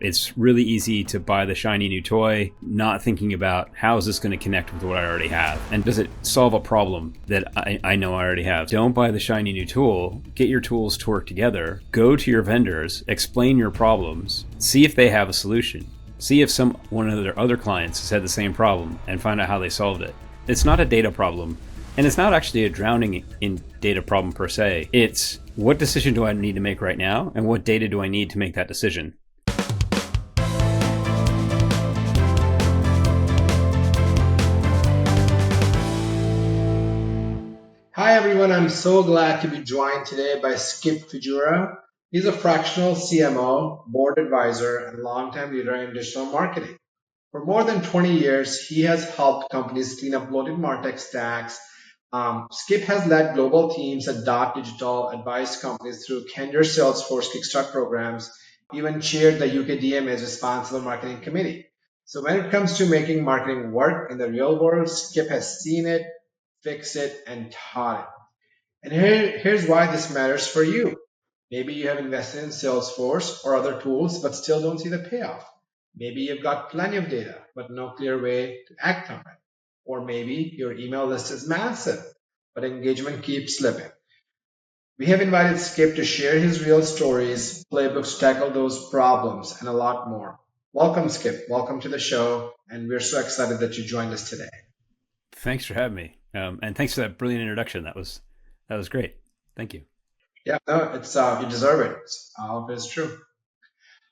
It's really easy to buy the shiny new toy, not thinking about how is this going to connect with what I already have? And does it solve a problem that I know I already have? Don't buy the shiny new tool. Get your tools to work together. Go to your vendors, explain your problems, see if they have a solution. See if one of their other clients has had the same problem and find out how they solved it. It's not a data problem. And it's not actually a drowning in data problem per se. It's what decision do I need to make right now? And what data do I need to make that decision? Hi everyone, I'm so glad to be joined today by Skip Fidura. He's a fractional CMO, board advisor, and longtime leader in digital marketing. For more than 20 years, he has helped companies clean up bloated MarTech stacks. Skip has led global teams at Dot Digital, advised companies through Kender Salesforce kickstart programs, even chaired the UK DMA's Responsible Marketing Committee. So when it comes to making marketing work in the real world, Skip has seen it, fixed it, and taught it. And here's why this matters for you. Maybe you have invested in Salesforce or other tools, but still don't see the payoff. Maybe you've got plenty of data, but no clear way to act on it. Or maybe your email list is massive, but engagement keeps slipping. We have invited Skip to share his real stories, playbooks to tackle those problems, and a lot more. Welcome, Skip. Welcome to the show. And we're so excited that you joined us today. Thanks for having me, and thanks for that brilliant introduction. That was great. Thank you. Yeah, no, it's you deserve it. All of it is true.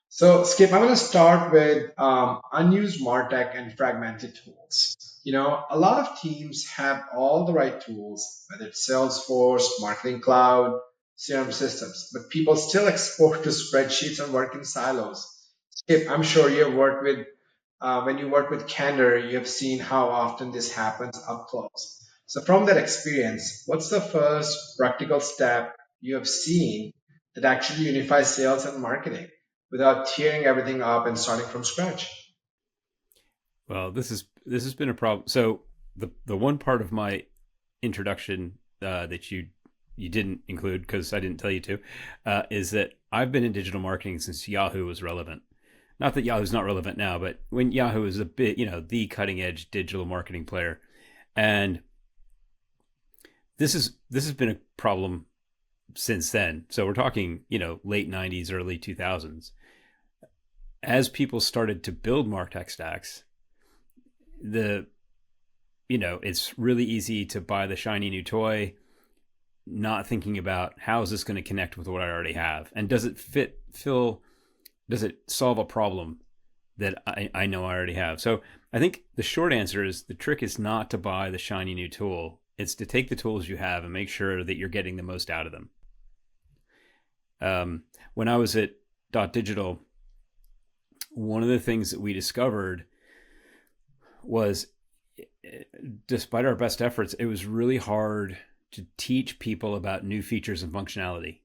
So, Skip, I'm going to start with unused MarTech and fragmented tools. A lot of teams have all the right tools, whether it's Salesforce, Marketing Cloud, CRM systems, but people still export to spreadsheets and work in silos. Skip, I'm sure you have worked with, when you work with Candor, you have seen how often this happens up close. So, from that experience, what's the first practical step you have seen that actually unifies sales and marketing without tearing everything up and starting from scratch? Well, this has been a problem. So the one part of my introduction that you didn't include because I didn't tell you to is that I've been in digital marketing since Yahoo was relevant. Not that Yahoo's not relevant now, but when Yahoo was a bit, the cutting edge digital marketing player, and this has been a problem since then. So we're talking, late '90s, early 2000s. As people started to build MarTech stacks, the it's really easy to buy the shiny new toy, not thinking about how is this going to connect with what I already have, and does it solve a problem that I know I already have. So I think the short answer is the trick is not to buy the shiny new tool. It's to take the tools you have and make sure that you're getting the most out of them. When I was at Dot Digital, one of the things that we discovered was, despite our best efforts, it was really hard to teach people about new features and functionality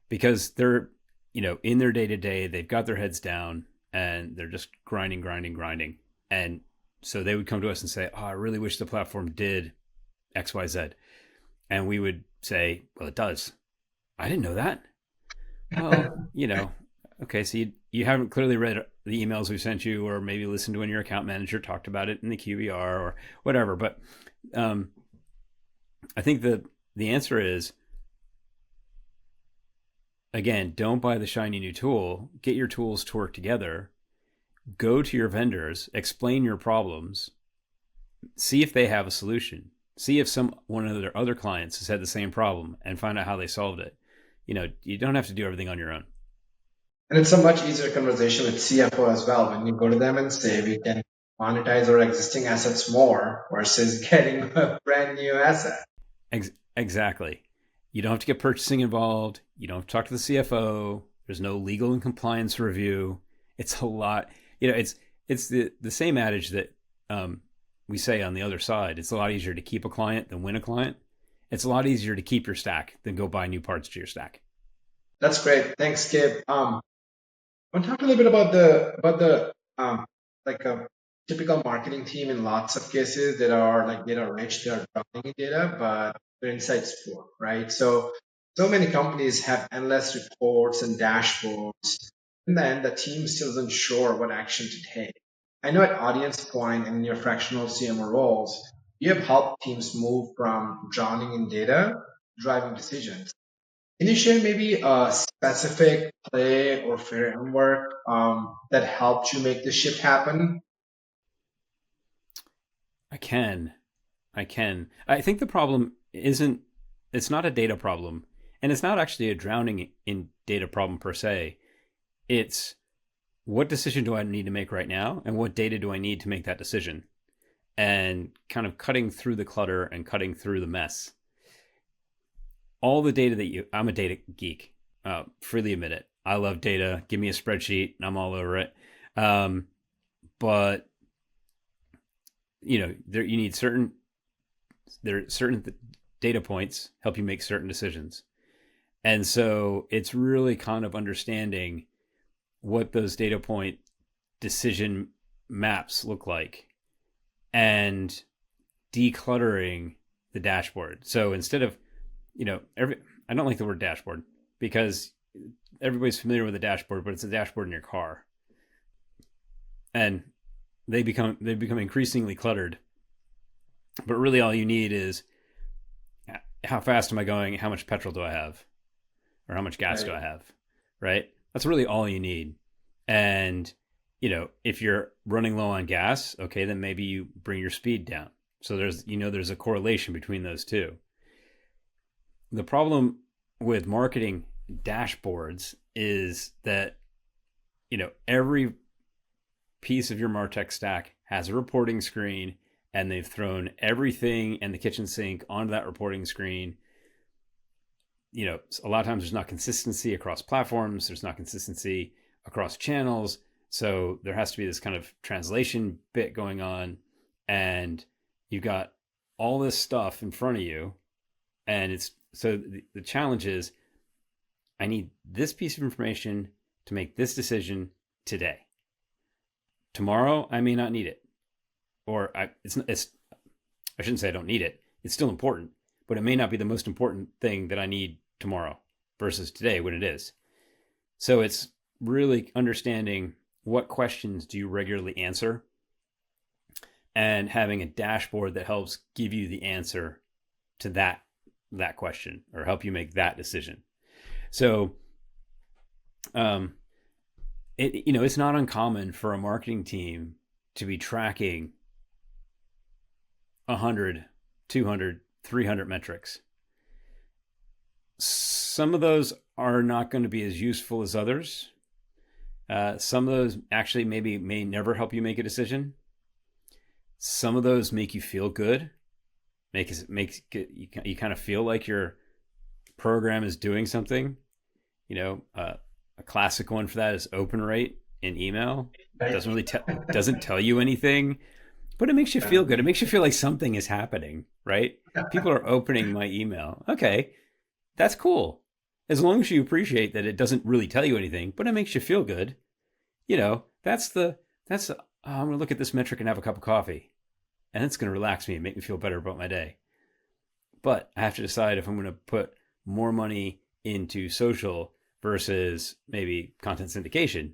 because they're, in their day to day, they've got their heads down and they're just grinding, grinding, grinding. And so they would come to us and say, "Oh, I really wish the platform did X, Y, Z." And we would say, "Well, it does." "I didn't know that." "Well, okay, so you haven't clearly read the emails we sent you, or maybe listened to when your account manager talked about it in the QBR or whatever." But um, I think the answer is, again, don't buy the shiny new tool. Get your tools to work together. Go to your vendors, explain your problems, see if they have a solution. See if one of their other clients has had the same problem and find out how they solved it. You don't have to do everything on your own. And it's a much easier conversation with CFO as well when you go to them and say we can monetize our existing assets more versus getting a brand new asset. Exactly. You don't have to get purchasing involved. You don't have to talk to the CFO. There's no legal and compliance review. It's a lot. It's the same adage that we say on the other side. It's a lot easier to keep a client than win a client. It's a lot easier to keep your stack than go buy new parts to your stack. That's great. Thanks, Skip. I want to talk a little bit about the like a typical marketing team. In lots of cases that are like data rich, they are drowning in data, but their insights poor, right? So many companies have endless reports and dashboards, and then the team still isn't sure what action to take. I know at Audience Point and in your fractional CMO roles, you have helped teams move from drowning in data to driving decisions. Can you share maybe a specific play or framework that helped you make this shift happen? I can. I can. I think the problem isn't, it's not a data problem. And it's not actually a drowning in data problem per se. It's what decision do I need to make right now? And what data do I need to make that decision? And kind of cutting through the clutter and cutting through the mess. All the data that I'm a data geek, freely admit it. I love data. Give me a spreadsheet and I'm all over it. Um, but you need certain data points help you make certain decisions. And so it's really kind of understanding what those data point decision maps look like and decluttering the dashboard. So instead of, I don't like the word dashboard because everybody's familiar with a dashboard, but it's a dashboard in your car. And they become increasingly cluttered. But really all you need is how fast am I going? How much petrol do I have? Or how much gas do Right. I have? Right? That's really all you need. And, if you're running low on gas, okay, then maybe you bring your speed down. So there's a correlation between those two. The problem with marketing dashboards is that, every piece of your MarTech stack has a reporting screen and they've thrown everything and the kitchen sink onto that reporting screen. A lot of times there's not consistency across platforms. There's not consistency across channels. So there has to be this kind of translation bit going on. And you've got all this stuff in front of you. And the challenge is I need this piece of information to make this decision today. Tomorrow, I may not need it. Or I shouldn't say I don't need it. It's still important, but it may not be the most important thing that I need tomorrow versus today when it is. So it's really understanding what questions do you regularly answer and having a dashboard that helps give you the answer to that question or help you make that decision. So it's not uncommon for a marketing team to be tracking 100, 200, 300 metrics. Some of those are not going to be as useful as others. Some of those actually may never help you make a decision. Some of those make you feel good. You kind of feel like your program is doing something. A classic one for that is open rate in email. Right. Doesn't tell you anything, but it makes you feel good. It makes you feel like something is happening, right? People are opening my email. Okay, that's cool. As long as you appreciate that it doesn't really tell you anything, but it makes you feel good. I'm gonna look at this metric and have a cup of coffee, and it's gonna relax me and make me feel better about my day. But I have to decide if I'm gonna put more money into social versus maybe content syndication.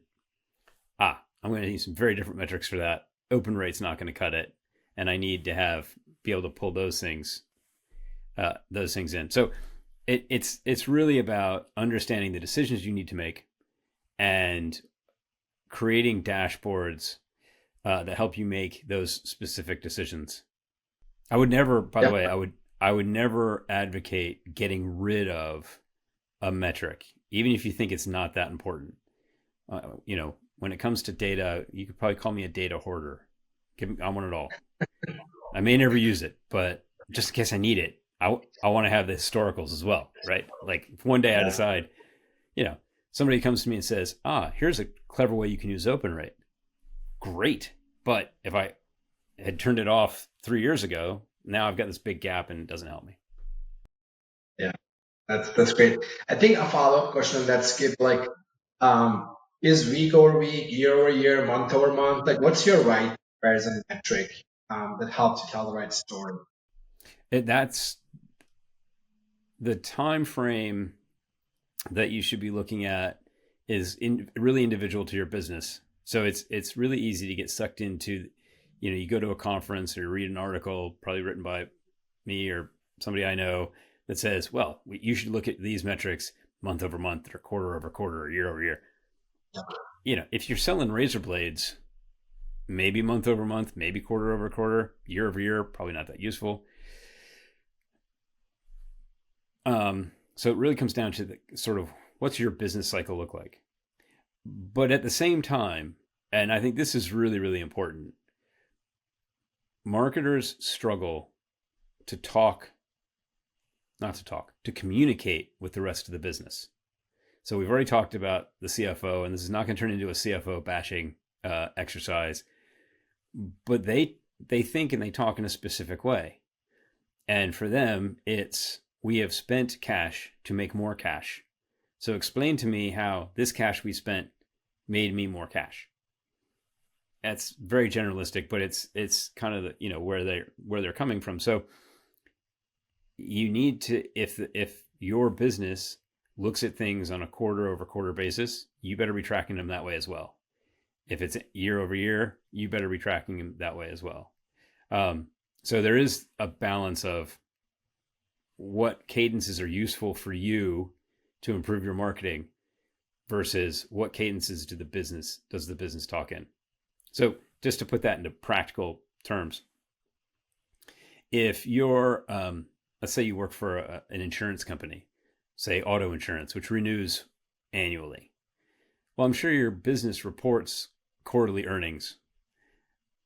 I'm going to need some very different metrics for that. Open rate's not going to cut it, and I need to be able to pull those things in. So it's really about understanding the decisions you need to make and creating dashboards that help you make those specific decisions. I would never, by the Yep. way, I would never advocate getting rid of a metric, even if you think it's not that important. When it comes to data, you could probably call me a data hoarder. I want it all. I may never use it, but just in case I need it, I want to have the historicals as well, right? Like if one day I Yeah. decide, somebody comes to me and says, here's a clever way you can use open rate. Great. But if I had turned it off 3 years ago, now I've got this big gap and it doesn't help me. Yeah. That's great. I think a follow-up question on that, Skip, like, um, is week over week, year over year, month over month, like what's your right comparison metric that helps you tell the right story? That's the time frame that you should be looking at really individual to your business. So it's really easy to get sucked into, you go to a conference or read an article probably written by me or somebody I know that says, well, you should look at these metrics month over month or quarter over quarter or year over year. If you're selling razor blades, maybe month over month, maybe quarter over quarter, year over year, probably not that useful. So it really comes down to the sort of what's your business cycle look like. But at the same time, and I think this is really, really important, marketers struggle to communicate with the rest of the business. So we've already talked about the CFO, and this is not going to turn into a CFO bashing exercise, but they think and they talk in a specific way. And for them, it's, we have spent cash to make more cash. So explain to me how this cash we spent made me more cash. That's very generalistic, but it's kind of the, where they're coming from. So you need to, if your business looks at things on a quarter over quarter basis, you better be tracking them that way as well. If it's year over year, you better be tracking them that way as well. So there is a balance of what cadences are useful for you to improve your marketing versus what cadences does the business talk in. So just to put that into practical terms, if you're, let's say you work for an insurance company, say auto insurance, which renews annually. Well, I'm sure your business reports quarterly earnings.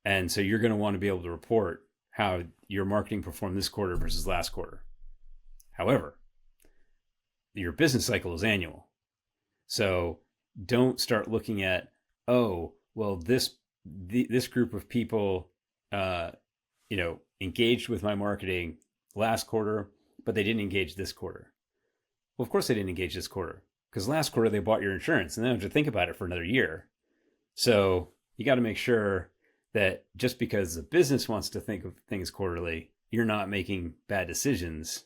And so you're going to want to be able to report how your marketing performed this quarter versus last quarter. However, your business cycle is annual. So don't start looking at, oh, well, this group of people, engaged with my marketing last quarter, but they didn't engage this quarter. Well, of course they didn't engage this quarter, because last quarter they bought your insurance and they don't have to think about it for another year. So you got to make sure that just because the business wants to think of things quarterly, you're not making bad decisions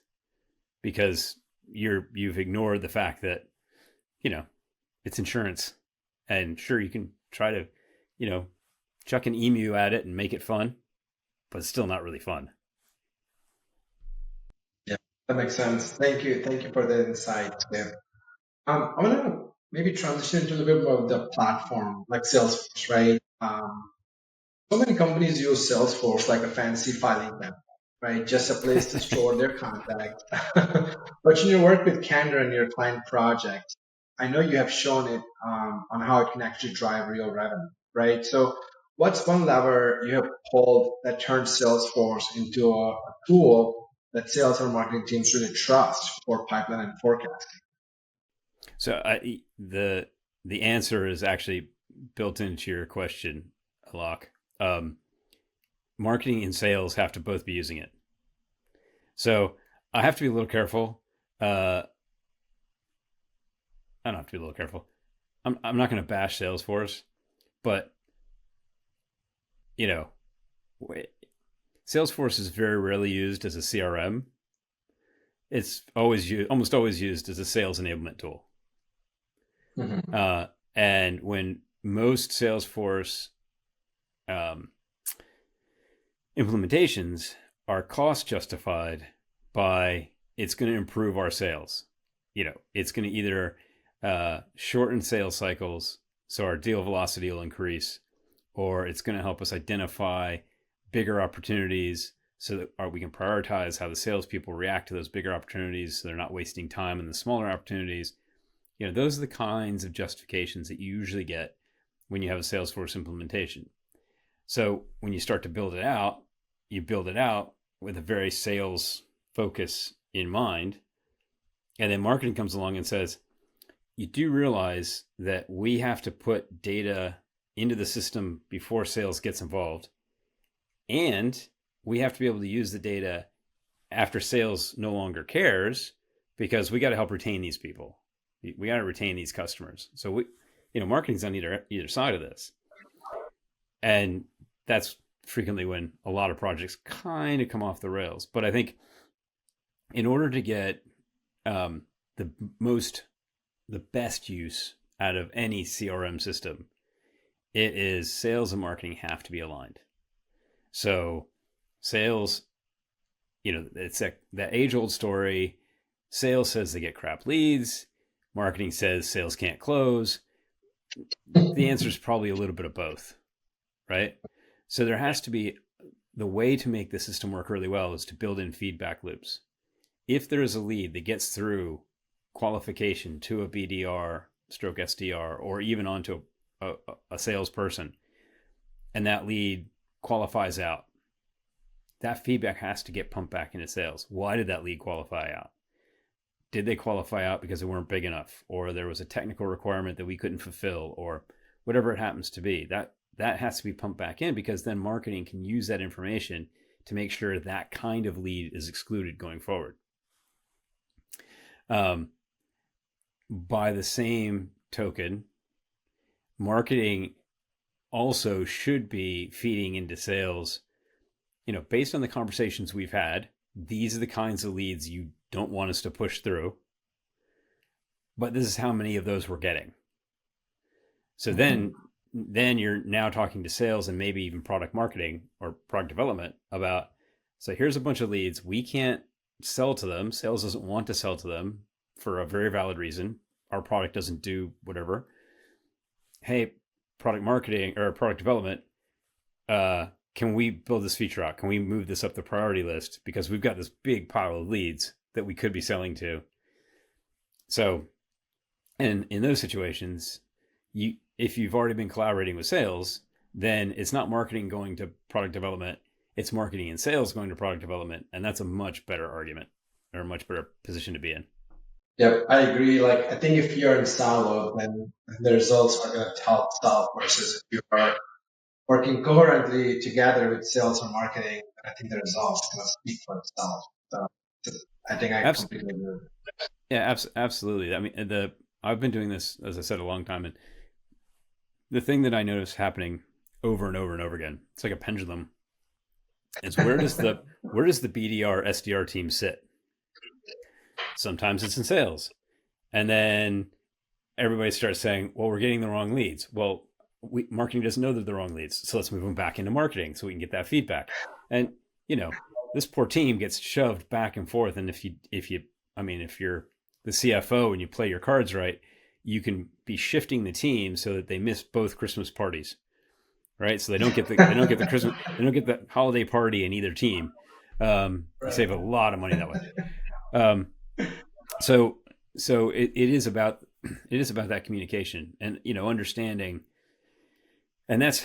because you've ignored the fact that, it's insurance. And sure, you can try to, chuck an emu at it and make it fun, but it's still not really fun. Yeah, that makes sense. Thank you. Thank you for the insight. Yeah. I want to maybe transition into a little bit more of the platform, like Salesforce, right? So many companies use Salesforce like a fancy filing cabinet, right? Just a place to store their contact. But in your work with Candor and your client project, I know you have shown it on how it can actually drive real revenue, right? So what's one lever you have pulled that turns Salesforce into a tool that sales or marketing teams really trust for pipeline and forecasting? So the answer is actually built into your question, Alok. Marketing and sales have to both be using it. So I have to be a little careful. I don't have to be a little careful. I'm not going to bash Salesforce, but Salesforce is very rarely used as a CRM. It's almost always used as a sales enablement tool. Mm-hmm. And when most Salesforce implementations are cost justified by it's going to improve our sales. It's going to either shorten sales cycles, so our deal velocity will increase, or it's going to help us identify bigger opportunities so that we can prioritize how the salespeople react to those bigger opportunities so they're not wasting time in the smaller opportunities. Those are the kinds of justifications that you usually get when you have a Salesforce implementation. So when you start to build it out, you build it out with a very sales focus in mind. And then marketing comes along and says, you do realize that we have to put data into the system before sales gets involved. And we have to be able to use the data after sales no longer cares, because we got to help retain these people. We got to retain these customers. So marketing's on either side of this. And that's frequently when a lot of projects kind of come off the rails. But I think in order to get the best use out of any CRM system, it is sales and marketing have to be aligned. So sales, it's that age old story. Sales says they get crap leads. Marketing says sales can't close. The answer is probably a little bit of both, right? So there has to be, the way to make the system work really well is to build in feedback loops. If there is a lead that gets through qualification to a BDR stroke SDR or even onto a salesperson, and that lead qualifies out, that feedback has to get pumped back into sales. Why did that lead qualify out? Did they qualify out because they weren't big enough, or there was a technical requirement that we couldn't fulfill, or whatever it happens to be? That has to be pumped back in, because then marketing can use that information to make sure that kind of lead is excluded going forward. By the same token, marketing also should be feeding into sales, based on the conversations we've had. These are the kinds of leads you don't want us to push through, but this is how many of those we're getting. So then you're now talking to sales and maybe even product marketing or product development about, so here's a bunch of leads. We can't sell to them. Sales doesn't want to sell to them for a very valid reason. Our product doesn't do whatever. Hey, product marketing or product development, can we build this feature out? Can we move this up the priority list? Because we've got this big pile of leads that we could be selling to. So, and in those situations, if you've already been collaborating with sales, then it's not marketing going to product development. It's marketing and sales going to product development. And that's a much better argument, or a much better position to be in. Yep, I agree. Like, I think if you're in silo, then the results are going to tell itself, versus if you are working coherently together with sales or marketing, I think the results going to speak for itself. So I think I completely agree. Yeah, absolutely. I mean, I've been doing this, as I said, a long time, and the thing that I notice happening over and over and over again, it's like a pendulum, is where does the BDR SDR team sit? Sometimes it's in sales, and then everybody starts saying, well, we're getting the wrong leads. Well, marketing doesn't know they're the wrong leads, so let's move them back into marketing so we can get that feedback. And this poor team gets shoved back and forth. And if you're the CFO and you play your cards right, you can be shifting the team so that they miss both Christmas parties, right? So they don't get the Christmas, they don't get the holiday party in either team. Right. You save a lot of money that way. So it is about that communication and understanding. And that's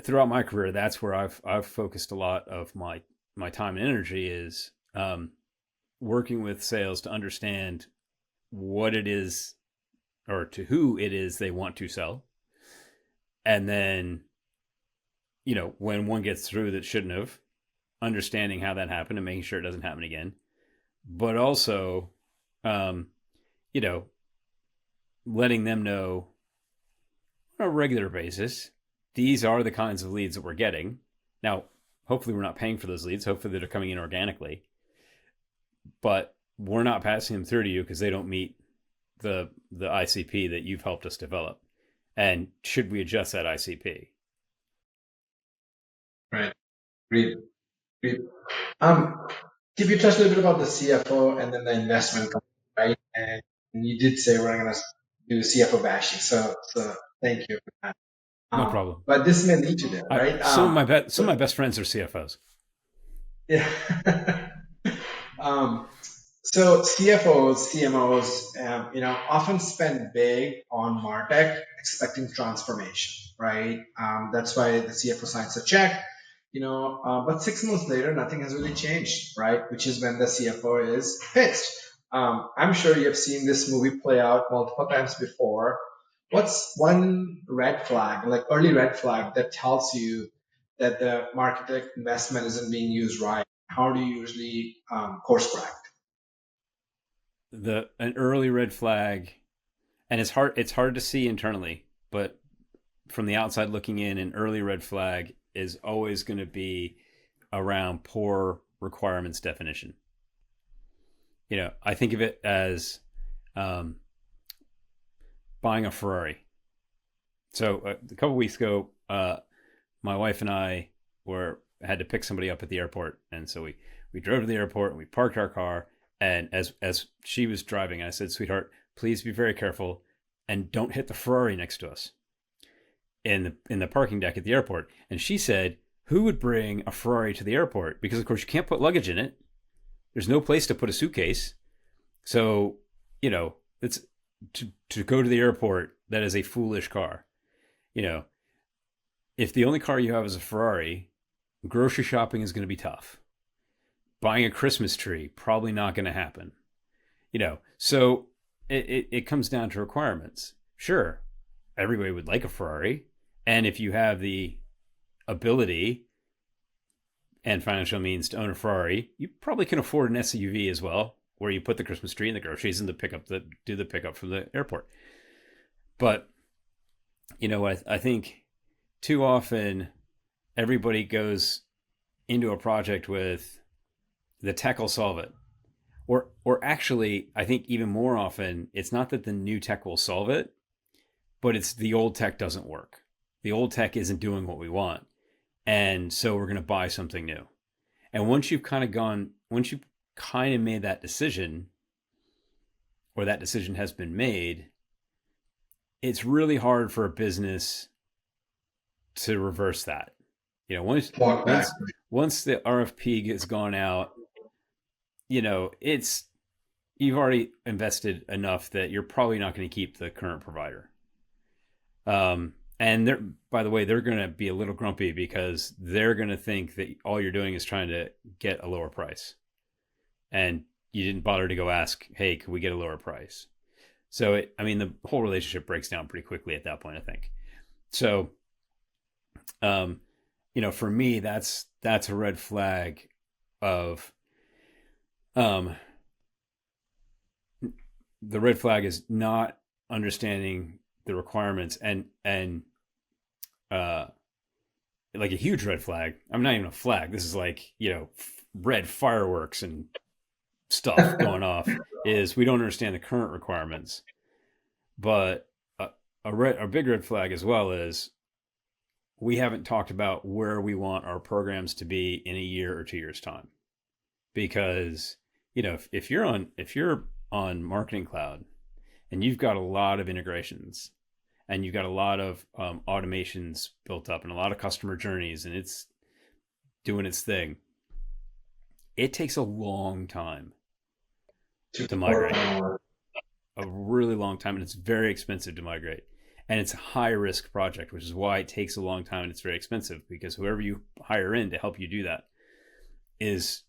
throughout my career. That's where I've focused a lot of my time and energy, is working with sales to understand what it is, or to who it is they want to sell, and then when one gets through that shouldn't have, understanding how that happened and making sure it doesn't happen again, but also letting them know on a regular basis, these are the kinds of leads that we're getting. Now, hopefully we're not paying for those leads. Hopefully they're coming in organically, but we're not passing them through to you because they don't meet the ICP that you've helped us develop. And should we adjust that ICP? Right. Great. If you touched a little bit about the CFO and then the investment company, right? And you did say we're going to do CFO bashing. So thank you for that. No problem. But this may lead to that, right? Some of my best friends are CFOs. Yeah. So CFOs, CMOs, often spend big on MarTech, expecting transformation, right? That's why the CFO signs a check, but 6 months later, nothing has really changed, right? Which is when the CFO is pitched. I'm sure you've seen this movie play out multiple times before. What's one red flag, like early red flag, that tells you that the market investment isn't being used right? How do you usually course correct? An early red flag, and it's hard to see internally, but from the outside looking in, an early red flag is always going to be around poor requirements definition. I think of it as buying a Ferrari. So a couple weeks ago, my wife and I were had to pick somebody up at the airport, and so we drove to the airport and we parked our car. And as she was driving, I said, "Sweetheart, please be very careful and don't hit the Ferrari next to us in the parking deck at the airport." And she said, "Who would bring a Ferrari to the airport? Because of course you can't put luggage in it. There's no place to put a suitcase. So it's to go to the airport. That is a foolish car. You know, if the only car you have is a Ferrari, grocery shopping is going to be tough. Buying a Christmas tree, probably not going to happen. So it comes down to requirements. Sure, everybody would like a Ferrari. And if you have the ability and financial means to own a Ferrari, you probably can afford an SUV as well, where you put the Christmas tree and the groceries and do the pickup from the airport. But I think too often everybody goes into a project with the tech will solve it. Or actually, I think even more often, it's not that the new tech will solve it, but it's the old tech doesn't work. The old tech isn't doing what we want. And so we're going to buy something new. And once you've kind of made that decision, or that decision has been made, it's really hard for a business to reverse that. Once the RFP gets gone out, you've already invested enough that you're probably not going to keep the current provider. And by the way, they're going to be a little grumpy because they're going to think that all you're doing is trying to get a lower price. And you didn't bother to go ask, hey, could we get a lower price? So, the whole relationship breaks down pretty quickly at that point, I think. So, for me, that's a red flag of, the red flag is not understanding the requirements and like a huge red flag. I'm not even a flag. This is like, red fireworks and stuff going off is we don't understand the current requirements. But a big red flag as well is we haven't talked about where we want our programs to be in a year or 2 years time. Because, if you're on Marketing Cloud and you've got a lot of integrations and you've got a lot of automations built up and a lot of customer journeys and it's doing its thing, it takes a long time to migrate. A really long time, and it's very expensive to migrate. And it's a high risk project, which is why it takes a long time and it's very expensive, because whoever you hire in to help you do that is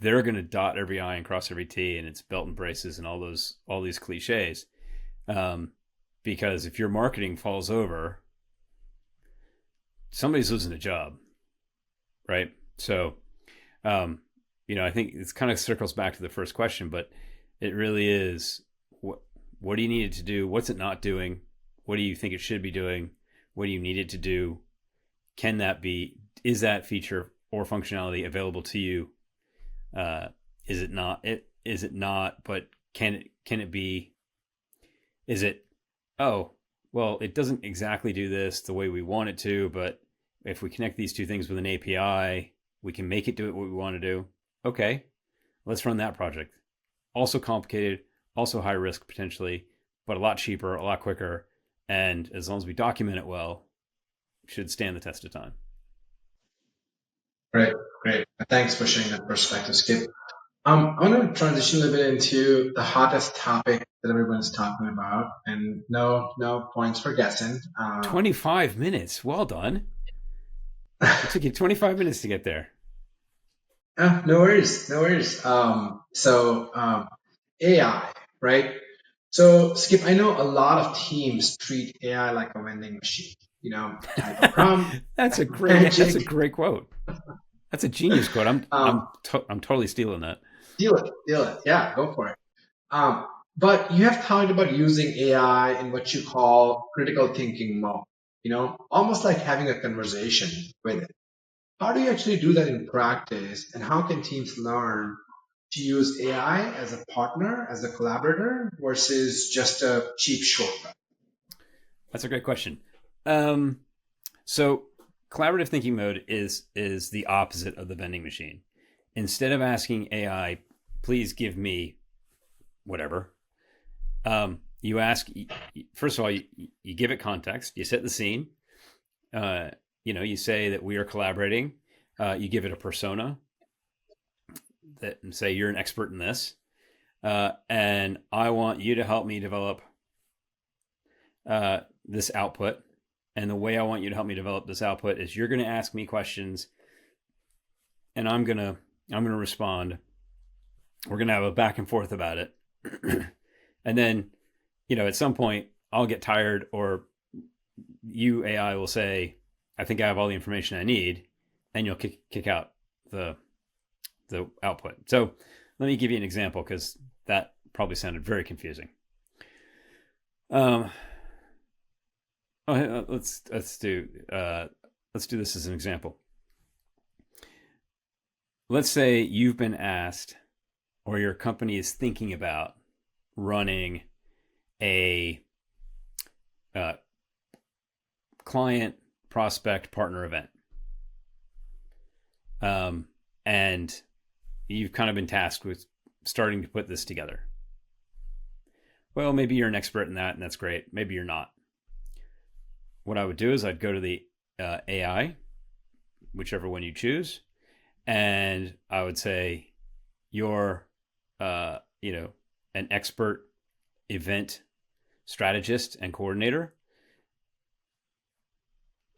they're going to dot every I and cross every T, and it's belt and braces and all these cliches. Because if your marketing falls over, somebody's losing a job, right? So, I think it's kind of circles back to the first question, but it really is what do you need it to do? What's it not doing? What do you think it should be doing? What do you need it to do? Is that feature or functionality available to you? Is it not? Is it not? But can it be? Is it? Oh, well, it doesn't exactly do this the way we want it to, but if we connect these two things with an API, we can make it do what we want to do. Okay, let's run that project. Also complicated, also high risk potentially, but a lot cheaper, a lot quicker, and as long as we document it well, should stand the test of time. Great. Thanks for sharing that perspective, Skip. I want to transition a little bit into the hottest topic that everyone's talking about, and no points for guessing. 25 minutes. Well done. It took you 25 minutes to get there. No worries. AI, right? So, Skip, I know a lot of teams treat AI like a vending machine. Type a prompt. That's a great quote. That's a genius quote. I'm totally stealing that. Steal it. Yeah, go for it. But you have talked about using AI in what you call critical thinking mode. Almost like having a conversation with it. How do you actually do that in practice, and how can teams learn to use AI as a partner, as a collaborator, versus just a cheap shortcut? That's a great question. Um, so collaborative thinking mode is the opposite of the vending machine. Instead of asking AI, please give me whatever, you ask, first of all, you give it context, you set the scene. Uh, you say that we are collaborating. You give it a persona that and say you're an expert in this, and I want you to help me develop this output. And the way I want you to help me develop this output is you're going to ask me questions, and I'm gonna respond. We're going to have a back and forth about it, and then at some point I'll get tired, or you AI will say, I think I have all the information I need, and you'll kick out the output. So let me give you an example, because that probably sounded very confusing. Let's do this as an example. Let's say you've been asked, or your company is thinking about running a client prospect partner event, and you've kind of been tasked with starting to put this together. Well, maybe you're an expert in that, and that's great. Maybe you're not. What I would do is I'd go to the AI, whichever one you choose, and I would say, you're an expert event strategist and coordinator,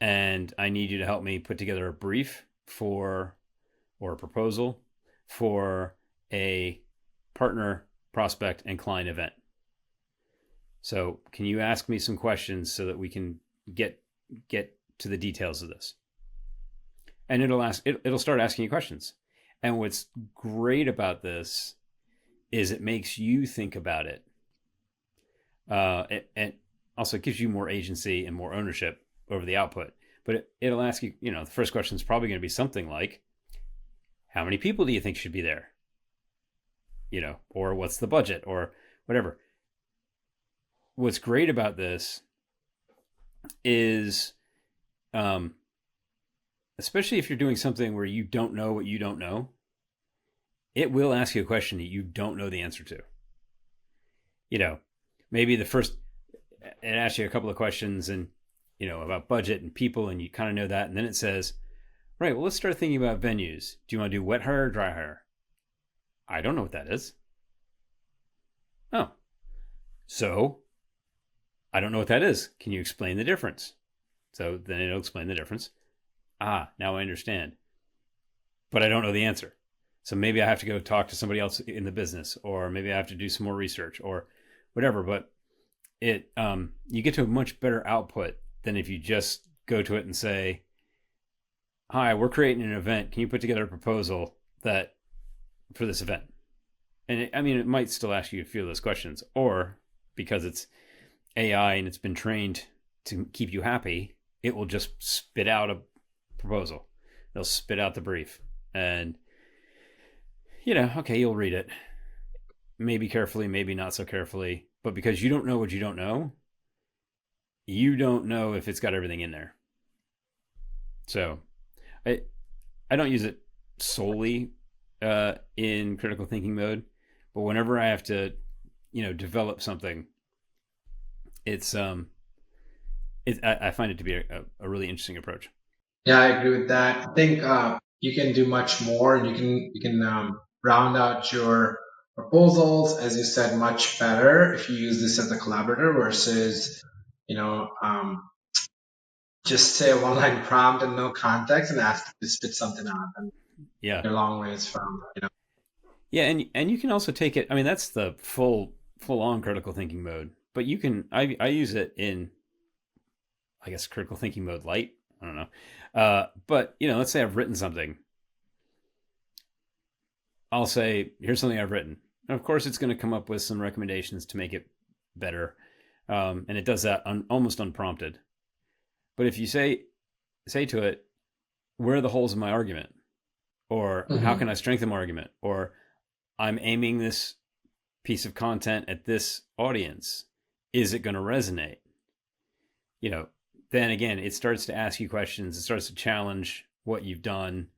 and I need you to help me put together a brief or a proposal for a partner, prospect, and client event. So can you ask me some questions so that we can get to the details of this? And it'll start asking you questions. And what's great about this is it makes you think about it. And also gives you more agency and more ownership over the output. But it'll ask you, the first question is probably going to be something like, how many people do you think should be there? Or what's the budget, or whatever. What's great about this is, especially if you're doing something where you don't know what you don't know, it will ask you a question that you don't know the answer to. Maybe it asks you a couple of questions, and about budget and people, and you kind of know that, and then it says, right, well, let's start thinking about venues. Do you want to do wet hire or dry hire? I don't know what that is. Oh, so I don't know what that is. Can you explain the difference? So then it'll explain the difference. Now I understand. But I don't know the answer. So maybe I have to go talk to somebody else in the business, or maybe I have to do some more research, or whatever. But you get to a much better output than if you just go to it and say, hi, we're creating an event. Can you put together a proposal for this event? And it might still ask you a few of those questions, or because it's AI and it's been trained to keep you happy, it will just spit out a proposal. They'll spit out the brief, and okay, you'll read it, maybe carefully, maybe not so carefully, but because you don't know what you don't know if it's got everything in there. So I don't use it solely in critical thinking mode, but whenever I have to develop something, it's I find it to be a really interesting approach. Yeah, I agree with that. I think you can do much more, and you can round out your proposals, as you said, much better if you use this as a collaborator versus just say a one-line prompt and no context and ask to spit something out. And Yeah, you're a long ways from yeah, and you can also take it. That's the full on critical thinking mode, but you can I use it in, I guess, critical thinking mode light. I don't know. But let's say I've written something. I'll say, here's something I've written. And of course, it's going to come up with some recommendations to make it better. And it does that almost unprompted. But if you say to it, where are the holes in my argument? Or how can I strengthen my argument? Or I'm aiming this piece of content at this audience. Is it going to resonate? You know, then again, it starts to ask you questions. It starts to challenge what you've done.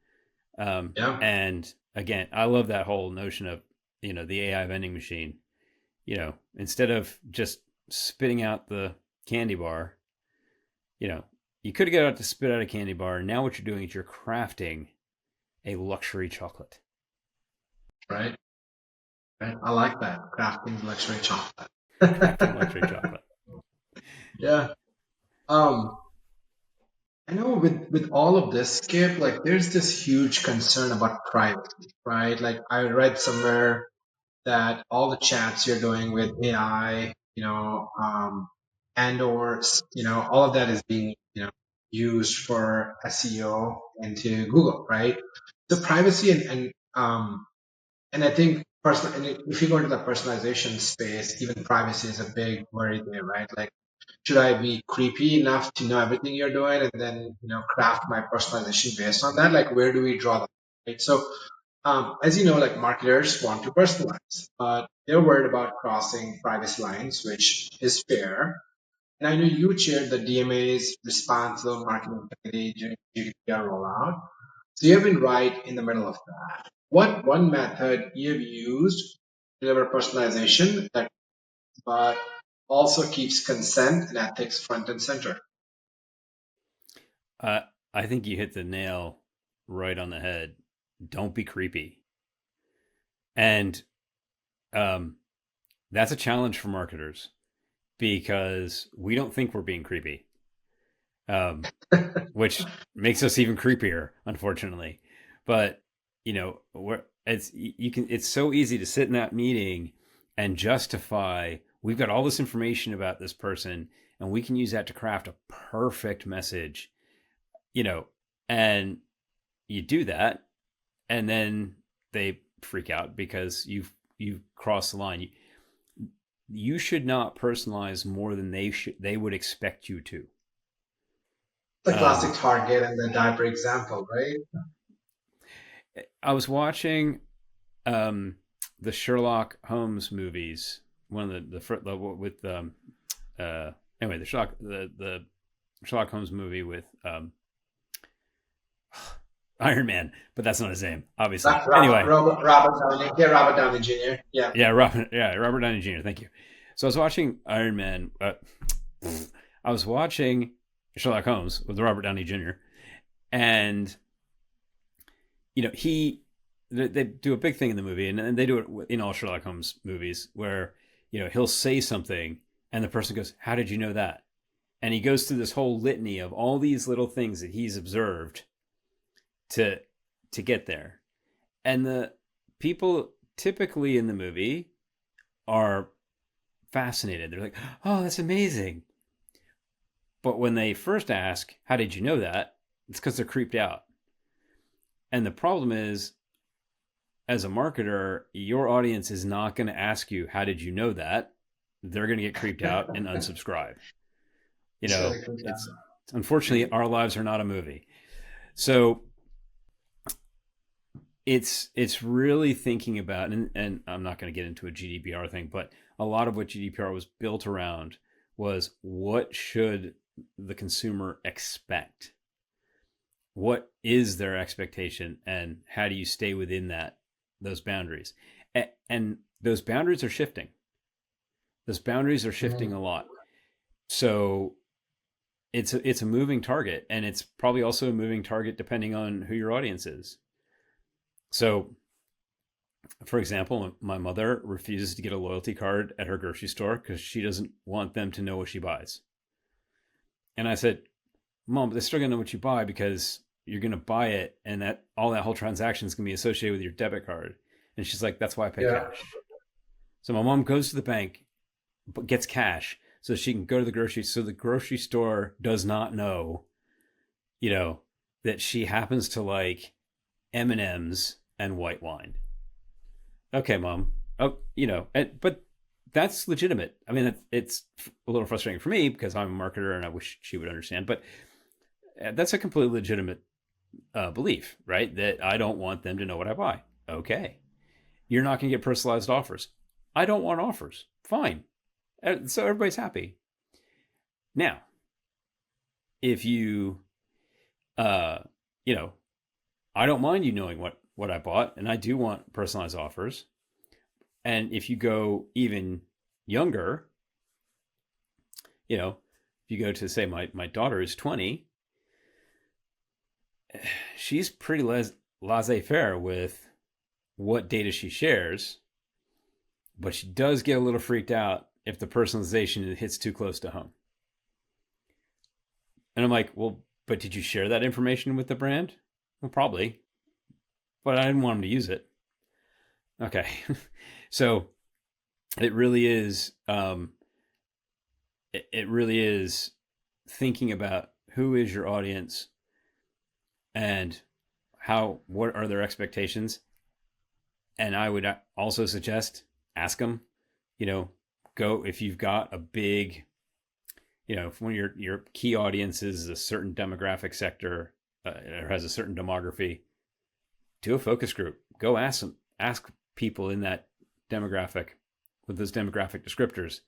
Yeah. And again, I love that whole notion of, the AI vending machine. Instead of just spitting out the candy bar, you know, you could have got out to spit out a candy bar. Now what you're doing is you're crafting a luxury chocolate. Right. Right. I like that. Crafting luxury chocolate. Crafting luxury chocolate. Yeah. Um, I know with all of this, Skip, like there's this huge concern about privacy, right? Like I read somewhere that all the chats you're doing with AI, and or all of that is being used for SEO into Google, right? The privacy and I think and if you go into the personalization space, even privacy is a big worry there, right? Like should I be creepy enough to know everything you're doing and then craft my personalization based on that? Like where do we draw the line, right? So as you know, like marketers want to personalize, but they're worried about crossing privacy lines, which is fair. And I know you chaired the DMA's responsible marketing committee during GDPR rollout. So you've been right in the middle of that. What one method you've used to deliver personalization that but also keeps consent and ethics front and center? Uh, I think you hit the nail right on the head. Don't be creepy. And um, that's a challenge for marketers because we don't think we're being creepy, which makes us even creepier, unfortunately. But it's so easy to sit in that meeting and justify we've got all this information about this person and we can use that to craft a perfect message, you know, and you do that and then they freak out because you've crossed the line. You should not personalize more than they would expect you to. The classic Um, Target and the diaper example, right? I was watching the Sherlock Holmes movies. One of the with anyway the Sherlock Holmes movie with Iron Man, but that's not his name, obviously. Anyway, Robert Downey, yeah, Robert Downey Jr. Yeah, Robert Downey Jr. Thank you. So I was watching Iron Man. I was watching Sherlock Holmes with Robert Downey Jr. and he they do a big thing in the movie, and they do it in all Sherlock Holmes movies, where he'll say something, and the person goes, "How did you know that?" And he goes through this whole litany of all these little things that he's observed to get there, and the people typically in the movie are fascinated. They're like, "Oh, that's amazing!" But when they first ask, "How did you know that?" it's because they're creeped out. And the problem is, as a marketer, your audience is not going to ask you, "How did you know that?" They're going to get creeped out and unsubscribe. it's really cool. It's unfortunately our lives are not a movie. So it's really thinking about, and I'm not going to get into a GDPR thing, but a lot of what GDPR was built around was what should the consumer expect? What is their expectation, and how do you stay within those boundaries? And those boundaries are shifting. Those boundaries are shifting Mhm. a lot. So it's a moving target, and it's probably also a moving target depending on who your audience is. So, for example, my mother refuses to get a loyalty card at her grocery store because she doesn't want them to know what she buys. And I said, "Mom, but they're still gonna know what you buy because you're gonna buy it, and that all that whole transaction is gonna be associated with your debit card." And she's like, "That's why I pay Yeah. cash." So my mom goes to the bank, but gets cash so she can go to the grocery. So the grocery store does not know, you know, that she happens to like M&Ms and white wine. Okay, mom. Oh, but that's legitimate. I mean, it's a little frustrating for me because I'm a marketer and I wish she would understand, but that's a completely legitimate belief, right? That I don't want them to know what I buy. Okay. You're not going to get personalized offers. I don't want offers. Fine. So everybody's happy. Now, if you, uh, you know, I don't mind you knowing what I bought, and I do want personalized offers. And if you go even younger, if you go to say my daughter is 20, she's pretty laissez-faire with what data she shares, but she does get a little freaked out if the personalization hits too close to home. And I'm like, well, but did you share that information with the brand? Well, probably, but I didn't want them to use it. Okay. So it really is, it really is thinking about who is your audience and what are their expectations. And I would also suggest ask them, go if you've got a big, if one of your key audiences is a certain demographic sector or has a certain demography, do a focus group. Go ask people in that demographic with those demographic descriptors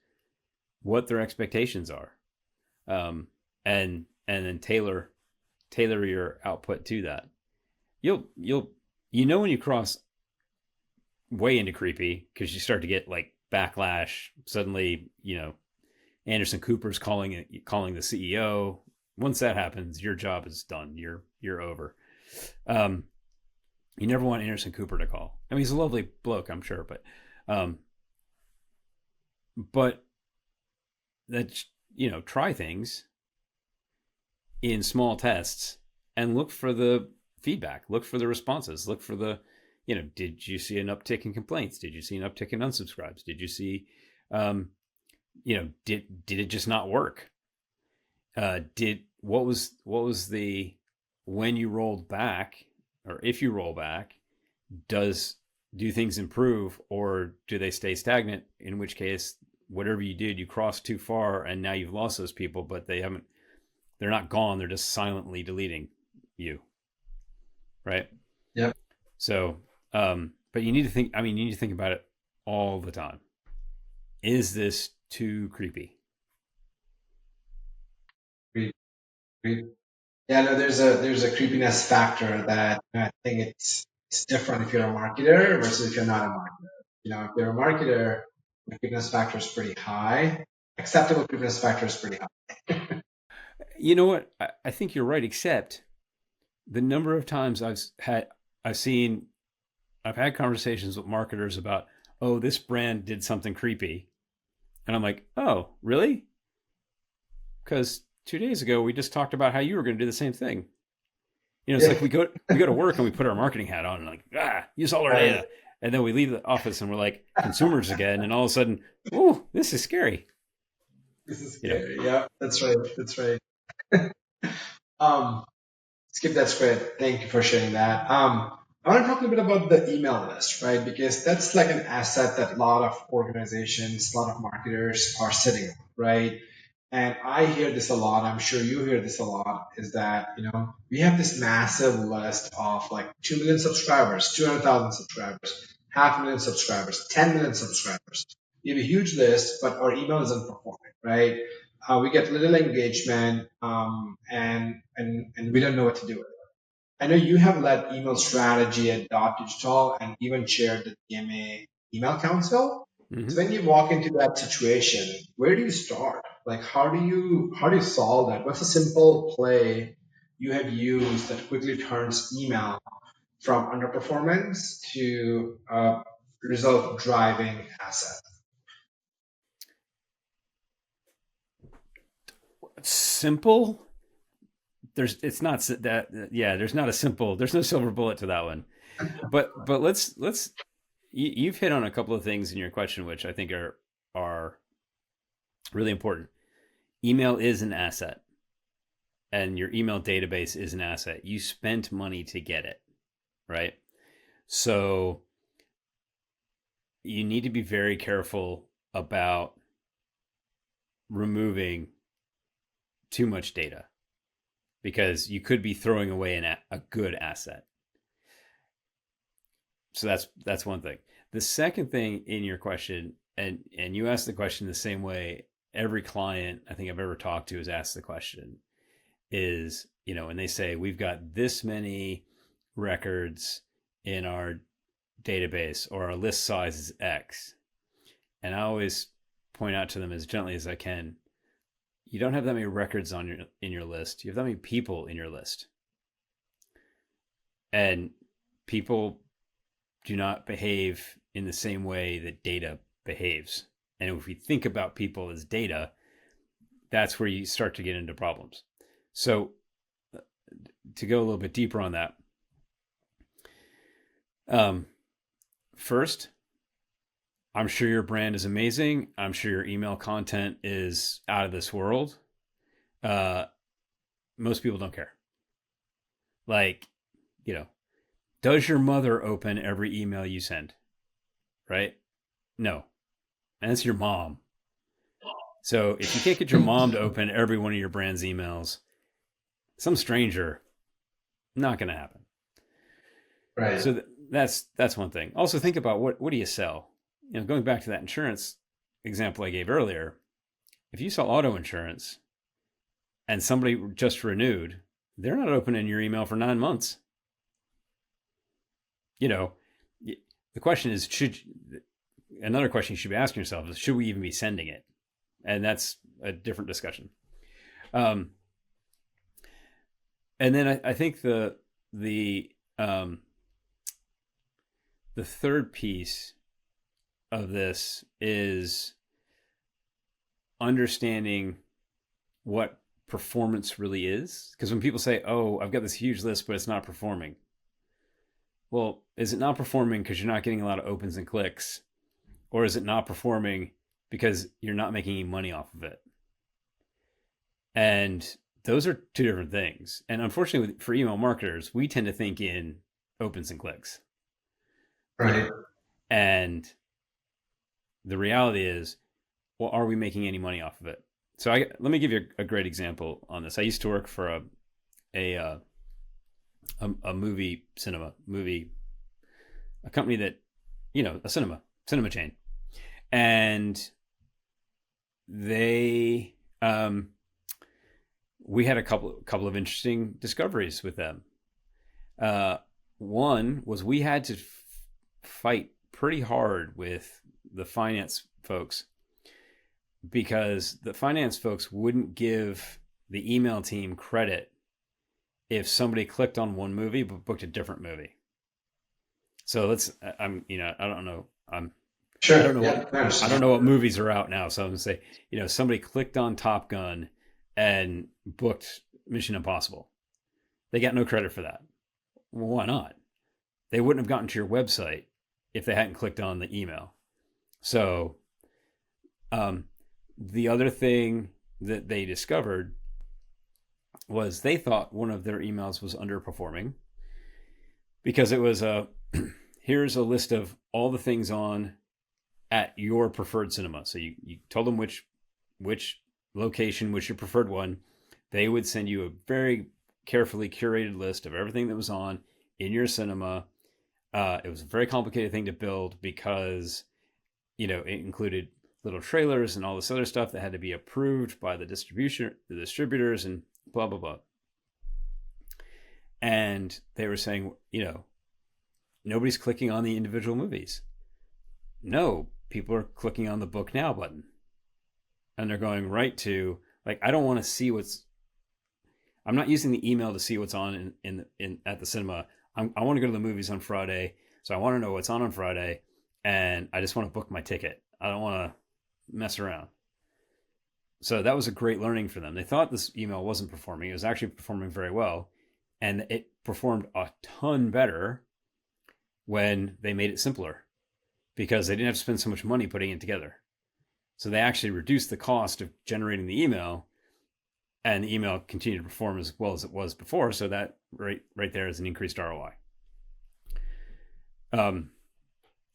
what their expectations are, and then tailor your output to that. You'll when you cross way into creepy because you start to get like backlash. Suddenly, Anderson Cooper's calling the CEO. Once that happens, your job is done. You're over. You never want Anderson Cooper to call. I mean, he's a lovely bloke, I'm sure, but that try things in small tests and look for the feedback, look for the responses, look for the did you see an uptick in complaints? Did you see an uptick in unsubscribes? Did you see did it just not work? What was the, when you rolled back, or if you roll back, do things improve or do they stay stagnant? In which case, whatever you did, you crossed too far and now you've lost those people, but they're not gone. They're just silently deleting you. Right. Yep. So, but you need to think about it all the time. Is this too creepy? Yeah, no, there's a creepiness factor that I think it's different if you're a marketer versus if you're not a marketer. If you're a marketer, the creepiness factor is pretty high. Acceptable creepiness factor is pretty high. You know what? I think you're right, except the number of times I've had conversations with marketers about, oh, this brand did something creepy. And I'm like, oh, really? Because 2 days ago, we just talked about how you were going to do the same thing. It's like we go to work and we put our marketing hat on and like, use all our data. And then we leave the office and we're like consumers again. And all of a sudden, oh, this is scary. This is scary. Yeah, that's right. That's right. Skip, that's great. Thank you for sharing that. I want to talk a little bit about the email list, right? Because that's like an asset that a lot of organizations, a lot of marketers are sitting on, right? And I hear this a lot. I'm sure you hear this a lot. Is that we have this massive list of like 2 million subscribers, 200,000 subscribers, 500,000 subscribers, 10 million subscribers. We have a huge list, but our email isn't performing, right? We get little engagement, and we don't know what to do with it. I know you have led email strategy at Dot Digital and even chaired the DMA email council. Mm-hmm. So when you walk into that situation, where do you start? Like, how do you solve that? What's a simple play you have used that quickly turns email from underperformance to result driving asset? Simple. There's no silver bullet to that one. But let's you've hit on a couple of things in your question which I think are really important. Email is an asset, and your email database is an asset. You spent money to get it, right? So you need to be very careful about removing too much data, because you could be throwing away a good asset. So that's one thing. The second thing in your question, and you asked the question the same way every client I think I've ever talked to has asked the question, is, and they say, we've got this many records in our database, or our list size is X. And I always point out to them as gently as I can, you don't have that many records in your list. You have that many people in your list. And people do not behave in the same way that data behaves. And if we think about people as data, that's where you start to get into problems. So to go a little bit deeper on that, first, I'm sure your brand is amazing. I'm sure your email content is out of this world. Most people don't care. Like, does your mother open every email you send? Right? No. And it's your mom. So if you can't get your mom to open every one of your brand's emails, some stranger, not going to happen. Right. So that's one thing. Also think about what do you sell? Going back to that insurance example I gave earlier, if you sell auto insurance and somebody just renewed, they're not opening your email for 9 months. The question is, another question you should be asking yourself is, should we even be sending it? And that's a different discussion. And then I think the third piece of this is understanding what performance really is. Because when people say, oh, I've got this huge list, but it's not performing. Well, is it not performing because you're not getting a lot of opens and clicks? Or is it not performing because you're not making any money off of it? And those are two different things. And unfortunately, for email marketers, we tend to think in opens and clicks. Right. And the reality is, well, are we making any money off of it? So let me give you a great example on this. I used to work for a company that, a cinema chain. And they, we had a couple of interesting discoveries with them. One was we had to fight pretty hard with the finance folks, because the finance folks wouldn't give the email team credit if somebody clicked on one movie but booked a different movie. So I don't know. Sure. I don't know what movies are out now. So I'm going to say, somebody clicked on Top Gun and booked Mission Impossible. They got no credit for that. Well, why not? They wouldn't have gotten to your website if they hadn't clicked on the email. So, the other thing that they discovered was they thought one of their emails was underperforming because it was here's a list of all the things on at your preferred cinema. So you told them which location, which your preferred one. They would send you a very carefully curated list of everything that was on in your cinema. It was a very complicated thing to build because, it included little trailers and all this other stuff that had to be approved by the distributors and blah, blah, blah. And they were saying, nobody's clicking on the individual movies. No, people are clicking on the book now button. And they're going right to, I don't want to see I'm not using the email to see what's on in at the cinema. I want to go to the movies on Friday. So I want to know what's on Friday. And I just want to book my ticket. I don't want to mess around. So that was a great learning for them. They thought this email wasn't performing. It was actually performing very well. And it performed a ton better when they made it simpler, because they didn't have to spend so much money putting it together. So they actually reduced the cost of generating the email, and the email continued to perform as well as it was before. So that right there is an increased ROI.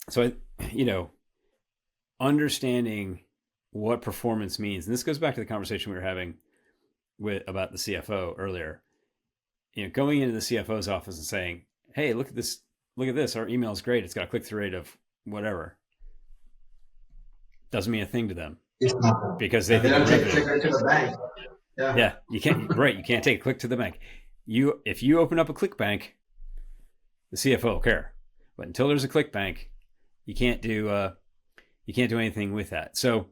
So, understanding what performance means, and this goes back to the conversation we were having about the CFO earlier. Going into the CFO's office and saying, "Hey, look at this. Our email is great. It's got a click-through rate of whatever, doesn't mean a thing to them It's nothing. because they And they think of don't take revenue. clicker to the bank. Yeah. Yeah, you can't. Right, you can't take a click to the bank. If you open up a click bank, the CFO will care. But until there's a click bank, you can't do anything with that. So,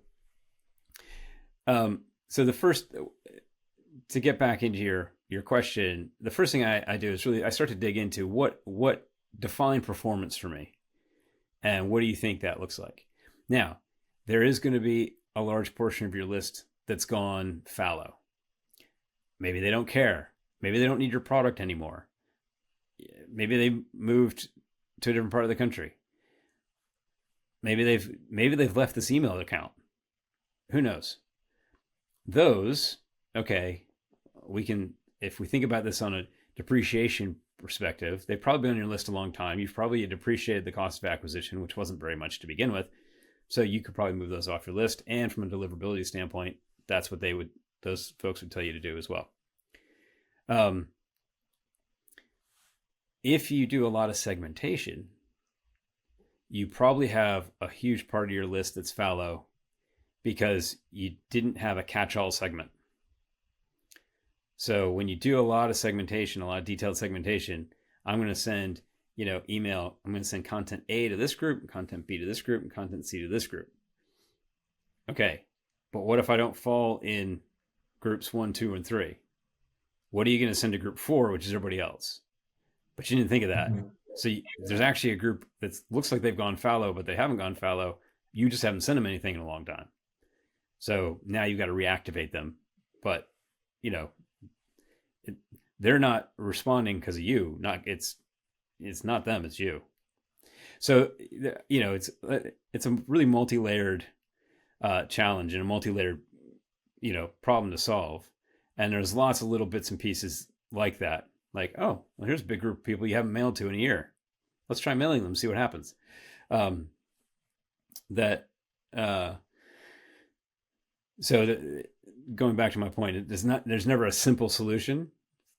so the first, to get back into your question, the first thing I do is really I start to dig into what define performance for me, and what do you think that looks like. Now, there is going to be a large portion of your list that's gone fallow. Maybe they don't care. Maybe they don't need your product anymore. Maybe they moved to a different part of the country. Maybe they've left this email account. Who knows? Those, okay, we can, if we think about this on a depreciation perspective, they've probably been on your list a long time. You've probably depreciated the cost of acquisition, which wasn't very much to begin with. So you could probably move those off your list. And from a deliverability standpoint, that's what those folks would tell you to do as well. If you do a lot of segmentation, you probably have a huge part of your list that's fallow because you didn't have a catch-all segment. So when you do a lot of segmentation, a lot of detailed segmentation, I'm going to send, email. I'm going to send content A to this group, and content B to this group, and content C to this group. Okay, but what if I don't fall in groups 1, 2, and 3? What are you going to send to group 4, which is everybody else? But you didn't think of that. Mm-hmm. So there's actually a group that looks like they've gone fallow, but they haven't gone fallow. You just haven't sent them anything in a long time. So now you've got to reactivate them. But, they're not responding because of you. It's not them, it's you. So, it's a really multi-layered challenge and a multi-layered, problem to solve. And there's lots of little bits and pieces like that. Like, oh, well, here's a big group of people you haven't mailed to in a year. Let's try mailing them, see what happens. Going back to my point, there's never a simple solution,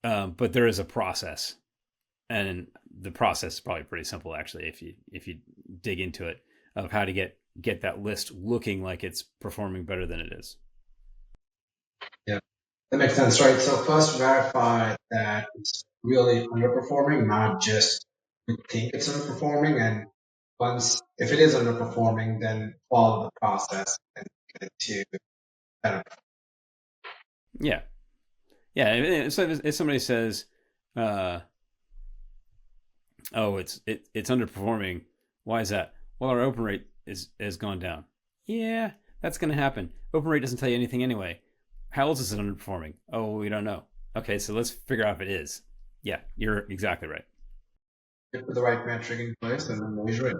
but there is a process, and the process is probably pretty simple actually if you dig into it, of how to get that list looking like it's performing better than it is. Yeah, that makes sense, right? So first verify that it's really underperforming, not just you think it's underperforming. And if it is underperforming, then follow the process and get it to better. Yeah. So if somebody says, "Oh, it's underperforming," why is that? Well, our open rate has gone down. Yeah, that's going to happen. Open rate doesn't tell you anything anyway. How else is it underperforming? Oh, we don't know. Okay, so let's figure out if it is. Yeah, you're exactly right. Put the right metric in place and then measure it.